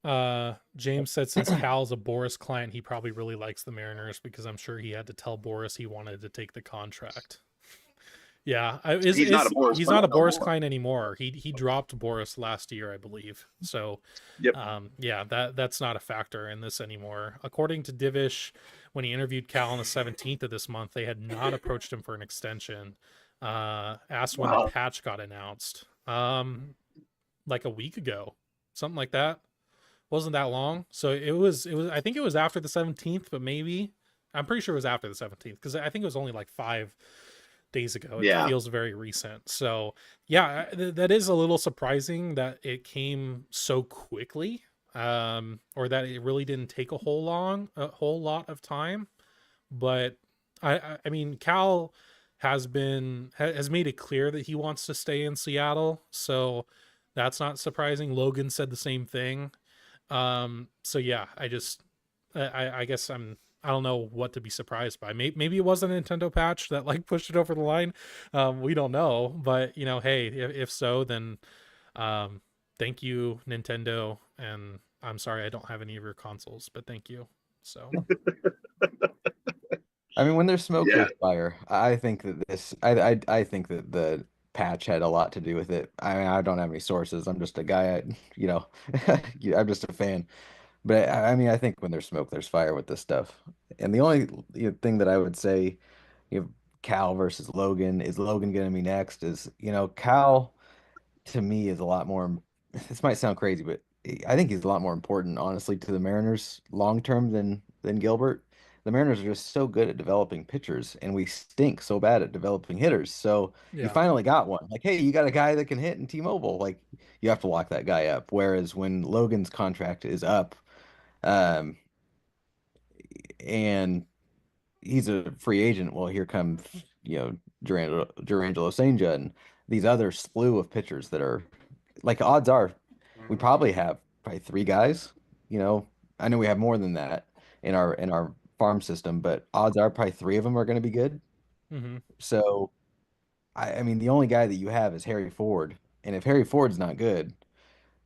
James said since Cal's a Boris client, he probably really likes the Mariners because I'm sure he had to tell Boris he wanted to take the contract. Yeah, He's not a Boris he's not client a no Boris more. client anymore. He dropped Boris last year, I believe. So, Yep. yeah, that's not a factor in this anymore. According to Divish, when he interviewed Cal on the 17th of this month, they had not approached him for an extension. Asked when the Wow. patch got announced. Like a week ago, something like that. Wasn't that long. So it was I think it was after the 17th, but maybe I'm pretty sure it was after the 17th because I think it was only like 5 days ago. It Yeah. feels very recent. So yeah, that is a little surprising that it came so quickly, or that it really didn't take a whole lot of time. But I mean, Cal has made it clear that he wants to stay in Seattle, so that's not surprising. Logan said the same thing. So yeah, I guess I don't know what to be surprised by. Maybe it was a Nintendo patch that like pushed it over the line. We don't know, but hey, if so, then um, thank you, Nintendo, and I'm sorry I don't have any of your consoles, but thank you. So I mean, when there's smoke, Yeah. there's fire. I think that I think that the patch had a lot to do with it. I mean, I don't have any sources. I'm just a guy, I'm just a fan. But I mean, I think when there's smoke, there's fire with this stuff. And the only thing that I would say, you know, Cal versus Logan, is Logan going to be next? Cal to me is a lot more. This might sound crazy, but I think he's a lot more important, honestly, to the Mariners long term than Gilbert. The Mariners are just so good at developing pitchers, and we stink so bad at developing hitters. So you yeah, finally got one. Like, hey, you got a guy that can hit in T-Mobile. Like, you have to lock that guy up. Whereas when Logan's contract is up, um, and he's a free agent. Well, here comes, Durangelo Senja and these other slew of pitchers that are like odds are we probably have probably three guys. You know, I know we have more than that in our farm system, but odds are probably three of them are going to be good. mm-hmm. So I mean, the only guy that you have is Harry Ford, and if Harry Ford's not good,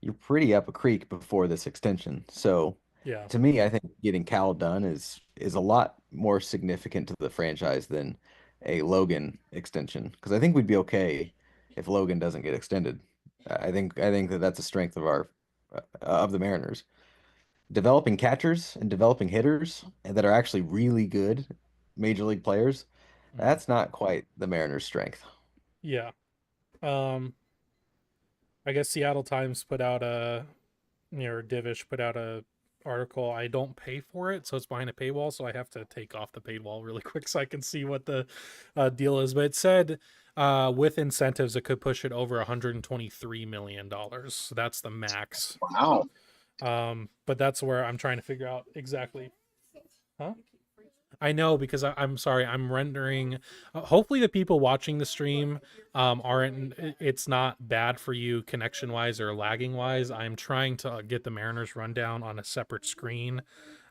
you're pretty up a creek before this extension. So Yeah, to me, I think getting Cal done is a lot more significant to the franchise than a Logan extension because I think we'd be okay if Logan doesn't get extended. I think that that's a strength of the Mariners. Developing catchers and developing hitters that are actually really good major league players, mm-hmm. that's not quite the Mariners' strength. Yeah. Um, I guess Seattle Times put out a Divish put out a article. I don't pay for it, so it's behind a paywall, so I have to take off the paywall really quick so I can see what the deal is. But it said with incentives, it could push it over $123 million. So that's the max. Wow. But that's where I'm trying to figure out exactly. Huh? I know because I'm sorry, I'm rendering. Hopefully, the people watching the stream aren't. It's not bad for you connection wise or lagging wise. I'm trying to get the Mariners rundown on a separate screen,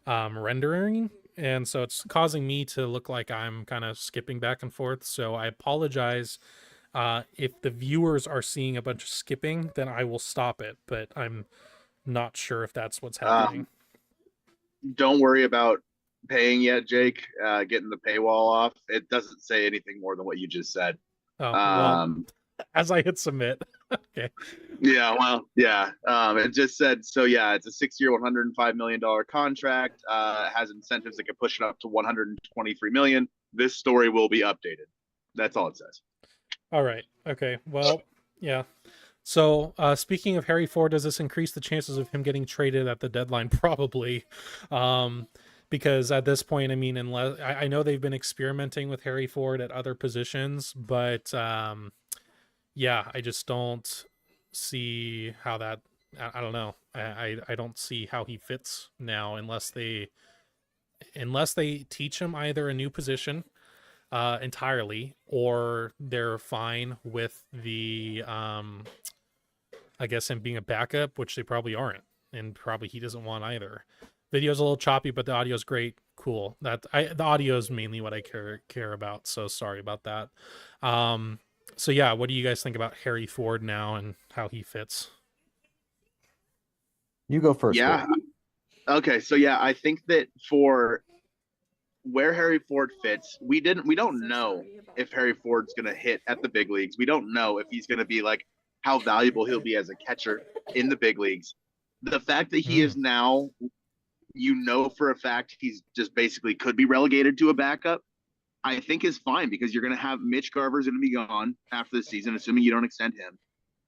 rendering, and so it's causing me to look like I'm kind of skipping back and forth. So I apologize. If the viewers are seeing a bunch of skipping, then I will stop it. But I'm not sure if that's what's happening. Um, don't worry about paying yet, Jake. Getting the paywall off. It doesn't say anything more than what you just said. Oh well, Um, as I hit submit. Okay. yeah, well, yeah. It just said so. Yeah, it's a 6-year, $105 million contract. Has incentives that could push it up to 123 million. This story will be updated. That's all it says. All right. Okay. Well, yeah. So, speaking of Harry Ford, does this increase the chances of him getting traded at the deadline? Probably, um, because at this point, I mean, unless I know they've been experimenting with Harry Ford at other positions, but yeah, I just don't see how that. I don't know. I don't see how he fits now unless they teach him either a new position entirely, or they're fine with the I guess him being a backup, which they probably aren't, and probably he doesn't want either. Video's a little choppy, but the audio's great. Cool. The audio is mainly what I care about. So sorry about that. Um, so yeah, what do you guys think about Harry Ford now and how he fits? You go first, Yeah. Corey. Okay. So yeah, I think that for where Harry Ford fits, we don't know if Harry Ford's going to hit at the big leagues. We don't know if he's going to be like how valuable he'll be as a catcher in the big leagues. The fact that he Mm, is now, for a fact he's just basically could be relegated to a backup, I think is fine because you're going to have Mitch Garver's going to be gone after the season, assuming you don't extend him.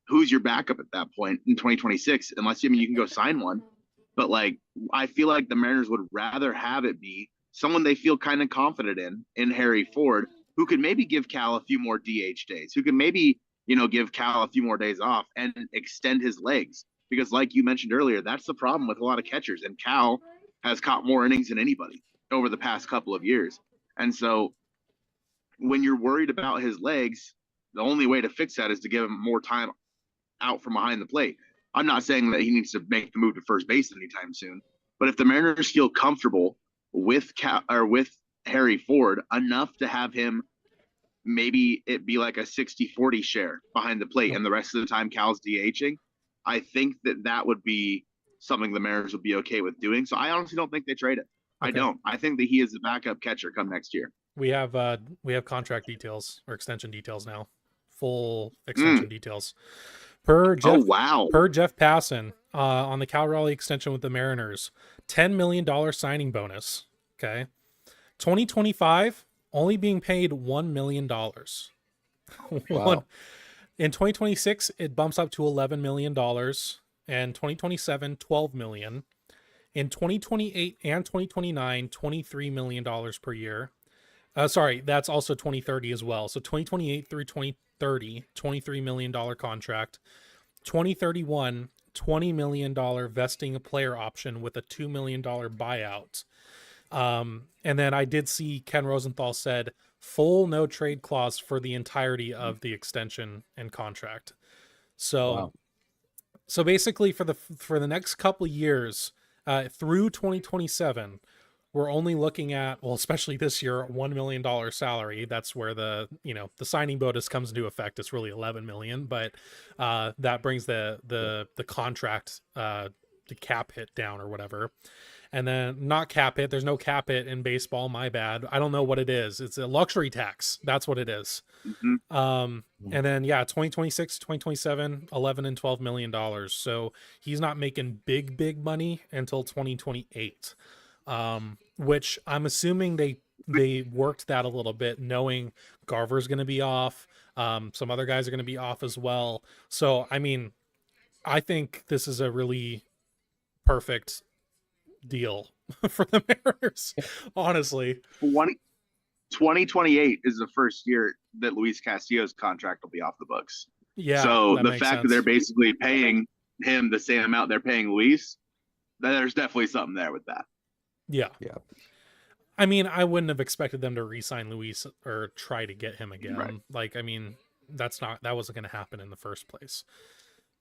Who's your backup at that point in 2026? Unless you can go sign one. But like, I feel like the Mariners would rather have it be someone they feel kind of confident in Harry Ford, who could maybe give Cal a few more DH days, who can maybe, give Cal a few more days off and extend his legs. Because, like you mentioned earlier, that's the problem with a lot of catchers. And Cal has caught more innings than anybody over the past couple of years. And so when you're worried about his legs, the only way to fix that is to give him more time out from behind the plate. I'm not saying that he needs to make the move to first base anytime soon, but if the Mariners feel comfortable with Harry Ford enough to have him maybe it be like a 60-40 share behind the plate nope. and the rest of the time Cal's DHing, I think that would be something the Mariners would be okay with doing. So I honestly don't think they trade it. I Okay. don't. I think that he is the backup catcher come next year. We have contract details or extension details now. Full extension Mm. details. Per Oh Jeff wow. per Jeff Passan on the Cal Raleigh extension with the Mariners, $10 million signing bonus. Okay. 2025 only being paid $1 million. One Wow. in 2026 it bumps up to $11 million, and 2027 $12 million. In 2028 and 2029 $23 million per year. Sorry, that's also 2030 as well. So 2028 through 2030, $23 million contract. 2031, $20 million vesting a player option with a $2 million buyout. And then I did see Ken Rosenthal said full no trade clause for the entirety of the extension and contract. So Wow. basically for the next couple of years, through 2027, we're only looking at, well, especially this year, $1 million salary. That's where the signing bonus comes into effect. It's really 11 million, but that brings the contract the cap hit down or whatever. And then not cap hit. There's no cap hit in baseball. My bad. I don't know what it is. It's a luxury tax. That's what it is. Mm-hmm. And then yeah, 2026, 2027, 11 and $12 million. So he's not making big money until 2028. Which I'm assuming they worked that a little bit, knowing Garver's going to be off. Some other guys are going to be off as well. So I mean, I think this is a really perfect deal for the Mariners, honestly. 2028 is the first year that Luis Castillo's contract will be off the books. Yeah, So that the makes fact that sense. they're basically paying him the same amount they're paying Luis, there's definitely something there with that. Yeah. Yeah. I mean, I wouldn't have expected them to re-sign Luis or try to get him again. Right. Like, I mean, that wasn't going to happen in the first place.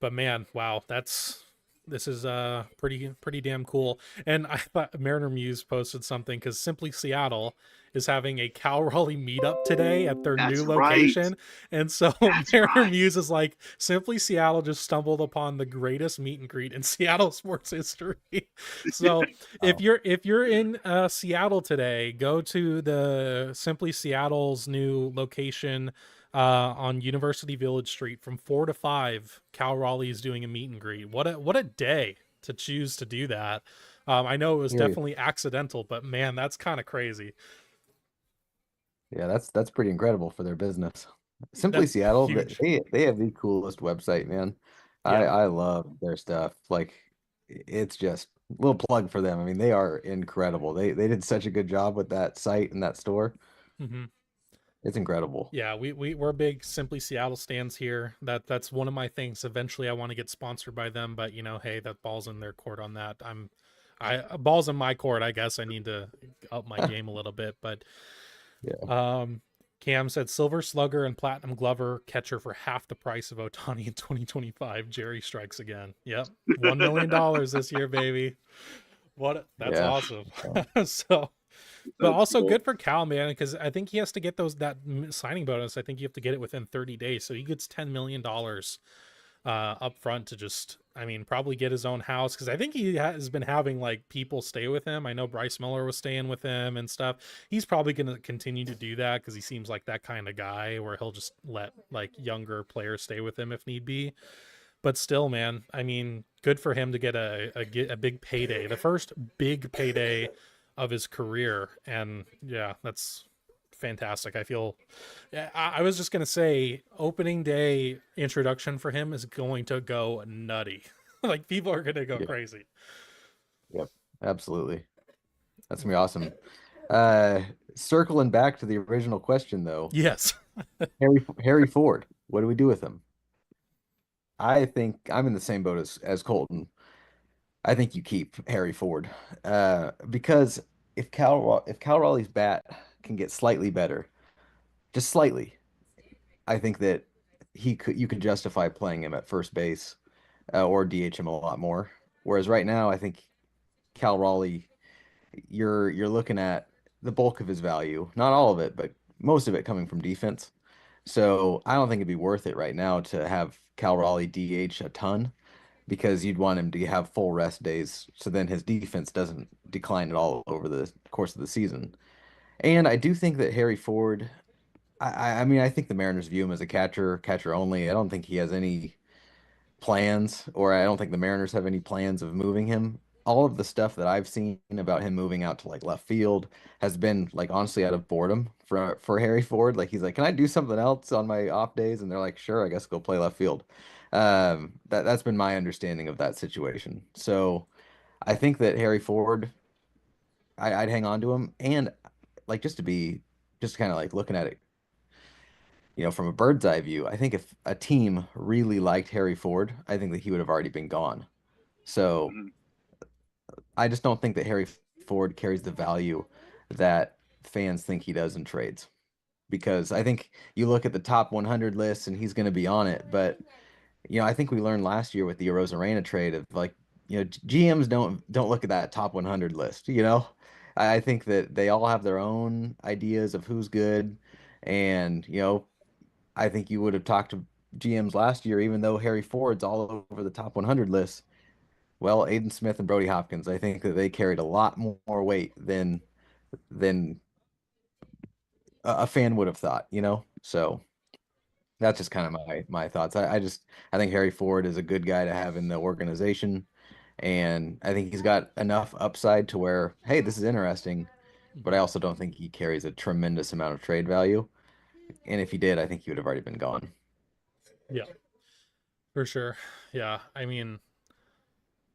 But man, wow, this is pretty damn cool. And I thought Mariner Muse posted something because Simply Seattle is having a Cal Raleigh meetup today at their That's new right. location. And so That's Mariner right. Muse is like, Simply Seattle just stumbled upon the greatest meet and greet in Seattle sports history. So Wow. if you're in Seattle today, go to the Simply Seattle's new location on University Village Street from 4 to 5. Cal Raleigh is doing a meet and greet. What a day to choose to do that. I know it was Seriously. definitely accidental, but man, that's kind of crazy. Yeah, that's pretty incredible for their business. Simply That's Seattle, huge. they have the coolest website, man. Yeah. I love their stuff. Like it's just a little plug for them. I mean, they are incredible. They did such a good job with that site and that store. Hmm. It's incredible. Yeah, we're big Simply Seattle stands here. That's one of my things. Eventually, I want to get sponsored by them, but hey, that ball's in their court on that. Balls in my court. I guess I need to up my game a little bit, but Yeah. um, Cam said Silver Slugger and Platinum Glover catcher for half the price of Otani in 2025. Jerry strikes again. Yep, $1 million this year, baby. That's Yeah. awesome. So, So, but That's also cool. good for Cal, man, because I think he has to get that signing bonus. I think you have to get it within 30 days, so he gets $10 million up front to just, I mean, probably get his own house, because I think he has been having like people stay with him. I know Bryce Miller was staying with him and stuff. He's probably going to continue to do that because he seems like that kind of guy where he'll just let like younger players stay with him if need be. But still, man, I mean, good for him to get a big payday, the first big payday of his career, and yeah, that's fantastic. I feel, yeah, I was just gonna say, opening day introduction for him is going to go nutty. Like people are gonna go Yeah. crazy. Yep. Absolutely. That's gonna be awesome. Uh, Circling back to the original question though, Yes. Harry Ford, what do we do with him? I think I'm in the same boat as Colton. I think you keep Harry Ford, because if Cal Raleigh's bat can get slightly better, just slightly, I think that you could justify playing him at first base, or DH him a lot more. Whereas right now, I think Cal Raleigh, you're looking at the bulk of his value, not all of it, but most of it coming from defense. So I don't think it'd be worth it right now to have Cal Raleigh DH a ton, because you'd want him to have full rest days so then his defense doesn't decline at all over the course of the season. And I do think that Harry Ford, I mean, I think the Mariners view him as a catcher only. I don't think he has any plans, or I don't think the Mariners have any plans of moving him. All of the stuff that I've seen about him moving out to like left field has been like honestly out of boredom for Harry Ford. Like he's like, "Can I do something else on my off days?" And they're like, "Sure, I guess go play left field." That's been my understanding of that situation. So I think that Harry Ford, I'd hang on to him, and like just kind of like looking at it, from a bird's eye view, I think if a team really liked Harry Ford, I think that he would have already been gone. So Mhm. I just don't think that Harry Ford carries the value that fans think he does in trades. Because I think you look at the top 100 list and he's going to be on it. But, I think we learned last year with the Arozarena trade of like, GMs don't look at that top 100 list, I think that they all have their own ideas of who's good. And, I think you would have talked to GMs last year, even though Harry Ford's all over the top 100 list. Well, Aiden Smith and Brody Hopkins, I think that they carried a lot more weight than a fan would have thought, So that's just kind of my thoughts. I think Harry Ford is a good guy to have in the organization, and I think he's got enough upside to where, hey, this is interesting, but I also don't think he carries a tremendous amount of trade value. And if he did, I think he would have already been gone. Yeah, for sure. Yeah, I mean,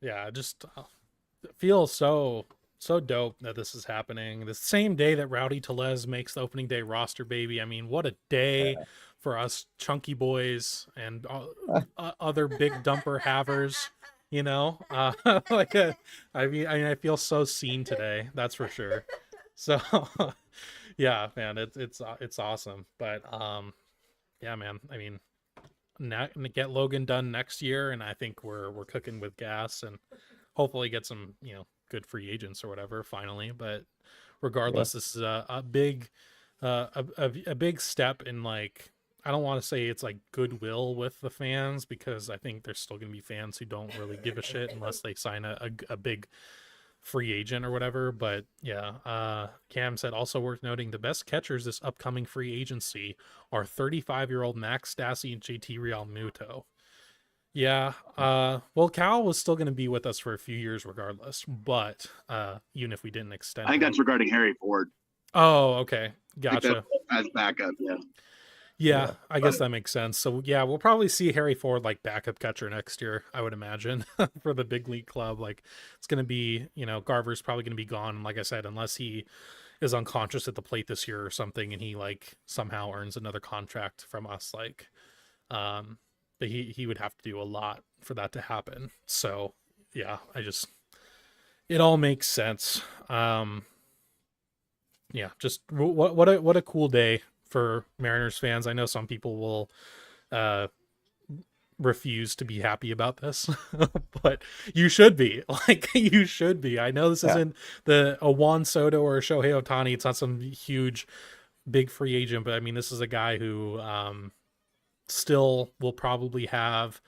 yeah, just feels so dope that this is happening the same day that Rowdy Telez makes the opening day roster, baby. I mean, what a day for us chunky boys and other big dumper havers, like I feel so seen today, that's for sure. So yeah, man, it's awesome. But yeah, man, I mean, get Logan done next year, and I think we're cooking with gas, and hopefully get some good free agents or whatever finally. But Yeah. regardless, this is a big a big step in, like, I don't want to say it's like goodwill with the fans, because I think there's still gonna be fans who don't really give a shit unless they sign a big free agent or whatever. But yeah, Cam said also worth noting the best catchers this upcoming free agency are 35-year-old Max Stassi and JT Realmuto. Yeah, well, Cal was still going to be with us for a few years regardless, but even if we didn't I extend think him. that's regarding Harry Ford. Oh, okay, I think that's gotcha. as backup. Yeah. Yeah, Yeah. I guess that makes sense. So yeah, we'll probably see Harry Ford like backup catcher next year, I would imagine, for the big league club. Like, it's going to be, Garver's probably going to be gone, like I said, unless he is unconscious at the plate this year or something, and he like somehow earns another contract from us. Like, but he would have to do a lot for that to happen. So yeah, it all makes sense. Yeah, just what a cool day for Mariners fans. I know some people will uh refuse to be happy about this, but you should be. Like, you should be. I know this Yeah. isn't a Juan Soto or a Shohei Ohtani. It's not some huge big free agent, but I mean, this is a guy who still will probably have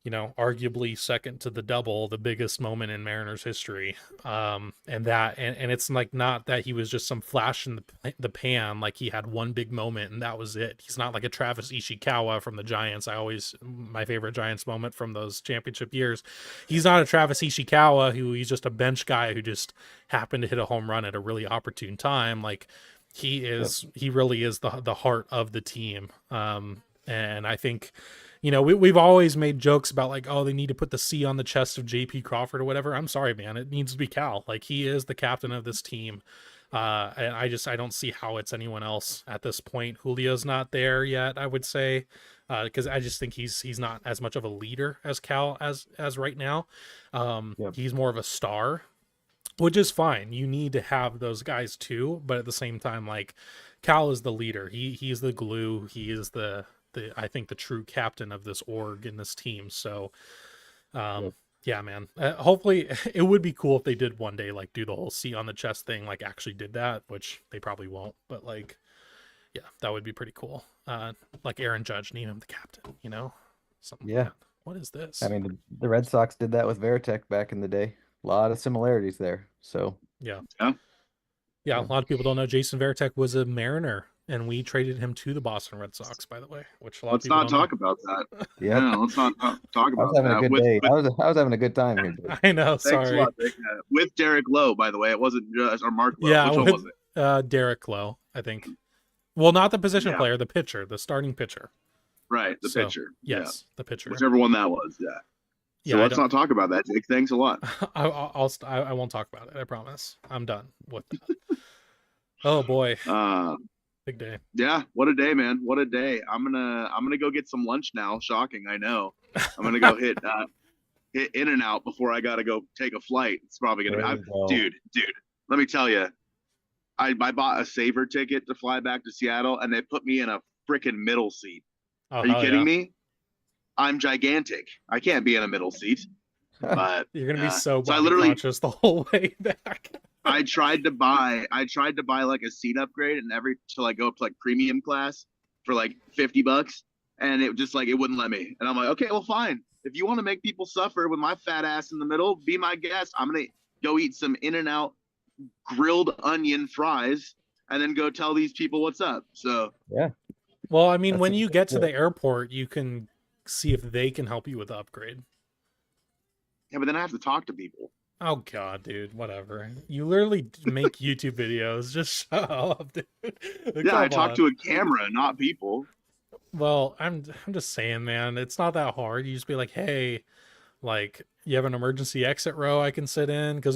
arguably second to the double, the biggest moment in Mariners history. And it's like, not that he was just some flash in the pan, like he had one big moment and that was it. He's not like a Travis Ishikawa from the Giants. My favorite Giants moment from those championship years. He's not a Travis Ishikawa he's just a bench guy who just happened to hit a home run at a really opportune time. Like he really is the heart of the team. And I think, we've always made jokes about like, oh, they need to put the C on the chest of JP Crawford or whatever. I'm sorry, man. It needs to be Cal. Like he is the captain of this team. And I don't see how it's anyone else at this point. Julio's not there yet, I would say, because I just think he's not as much of a leader as Cal as right now. He's more of a star, which is fine. You need to have those guys too, but at the same time, like Cal is the leader. He's the glue. He is I think the true captain of this org and this team. So, yeah, man. Hopefully, it would be cool if they did one day like do the whole C on the chest thing, like actually did that, which they probably won't. But like, yeah, that would be pretty cool. Like Aaron Judge, name him the captain. Something. Yeah. Like that. What is this? I mean, the Red Sox did that with Veritek back in the day. A lot of similarities there. So yeah. Yeah. Yeah, a lot of people don't know Jason Veritek was a Mariner, and we traded him to the Boston Red Sox, by the way, which a lot Let's of people not don't talk know. about that. yeah, Yeah, let's not talk I was about having that. a good day. I was having a good time here, Jake. I know, Thanks a sorry. lot, Dick. With Derek Lowe, by the way. It wasn't just, or Mark Lowe. Yeah, Which one was it? Derek Lowe, I think. Well, not the position Yeah. player, the pitcher, the starting pitcher. Right, the So, pitcher. Yes, the pitcher. Whichever one that was, yeah. So Yeah, let's not talk about that, Jake. Thanks a lot. I won't talk about it. I promise. I'm done with that. Oh boy, big day. Yeah, what a day, man. What a day. I'm gonna go get some lunch now. Shocking, I know. I'm gonna go hit In and Out before I gotta go take a flight. It's probably gonna be dude. Let me tell you, I bought a Saver ticket to fly back to Seattle, and they put me in a freaking middle seat. Oh, Are you kidding yeah. me? I'm gigantic. I can't be in a middle seat. But You're gonna be so I body conscious the whole way back. I tried to buy like a seat upgrade and to like go up to like premium class for like $50, and it just like it wouldn't let me. And I'm like, okay, well, fine. If you want to make people suffer with my fat ass in the middle, be my guest. I'm gonna go eat some In and Out grilled onion fries and then go tell these people what's up. So yeah. Well, I mean, when you get to the airport, you can see if they can help you with the upgrade. Yeah, but then I have to talk to people. Oh god, dude, whatever. You literally make YouTube videos. Just shut up, dude. Yeah, I talk to a camera, not people. Well, I'm just saying, man, it's not that hard. You just be like, hey, like, you have an emergency exit row I can sit in, because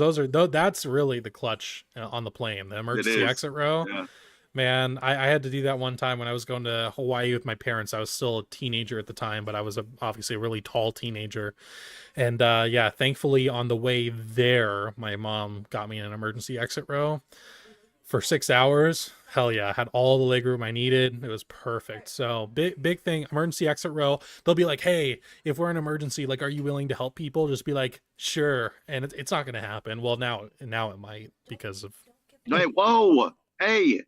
that's really the clutch on the plane, the emergency exit row. Yeah. Man, I had to do that one time when I was going to Hawaii with my parents. I was still a teenager at the time, but I was obviously a really tall teenager. And yeah, thankfully on the way there, my mom got me an emergency exit row for 6 hours. Hell yeah, I had all the legroom I needed. It was perfect. So big thing, emergency exit row. They'll be like, hey, if we're in an emergency, like, are you willing to help people? Just be like, sure. And it's not going to happen. Well, now it might, because of... Hey, whoa, hey,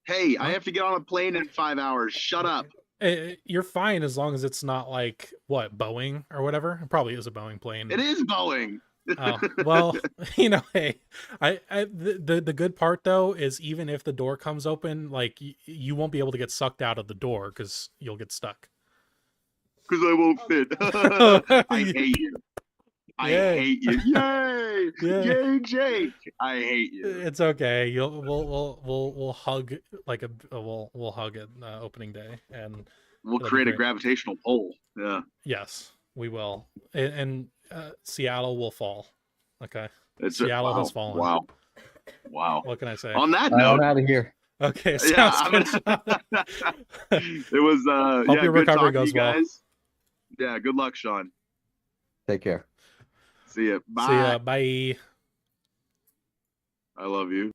I have to get on a plane in 5 hours. Shut up. You're fine as long as it's not like, what, Boeing or whatever. It probably is a Boeing plane. It is Boeing. Oh, well, hey, the good part though is even if the door comes open, like you won't be able to get sucked out of the door because you'll get stuck. Because I won't fit. I hate you. I hate you. Yay! Yeah. Yay, Jake! I hate you. It's okay. We'll hug like we'll hug at opening day, and we'll create a gravitational pull. Yeah. Yes, we will, and Seattle will fall. Okay. Seattle has fallen. Wow. What can I say? On that note, I'm out of here. Okay. Sounds good. It was Hope your good recovery talking goes to you well. guys. Yeah. Good luck, Sean. Take care. See ya. Bye. See ya. Bye. I love you.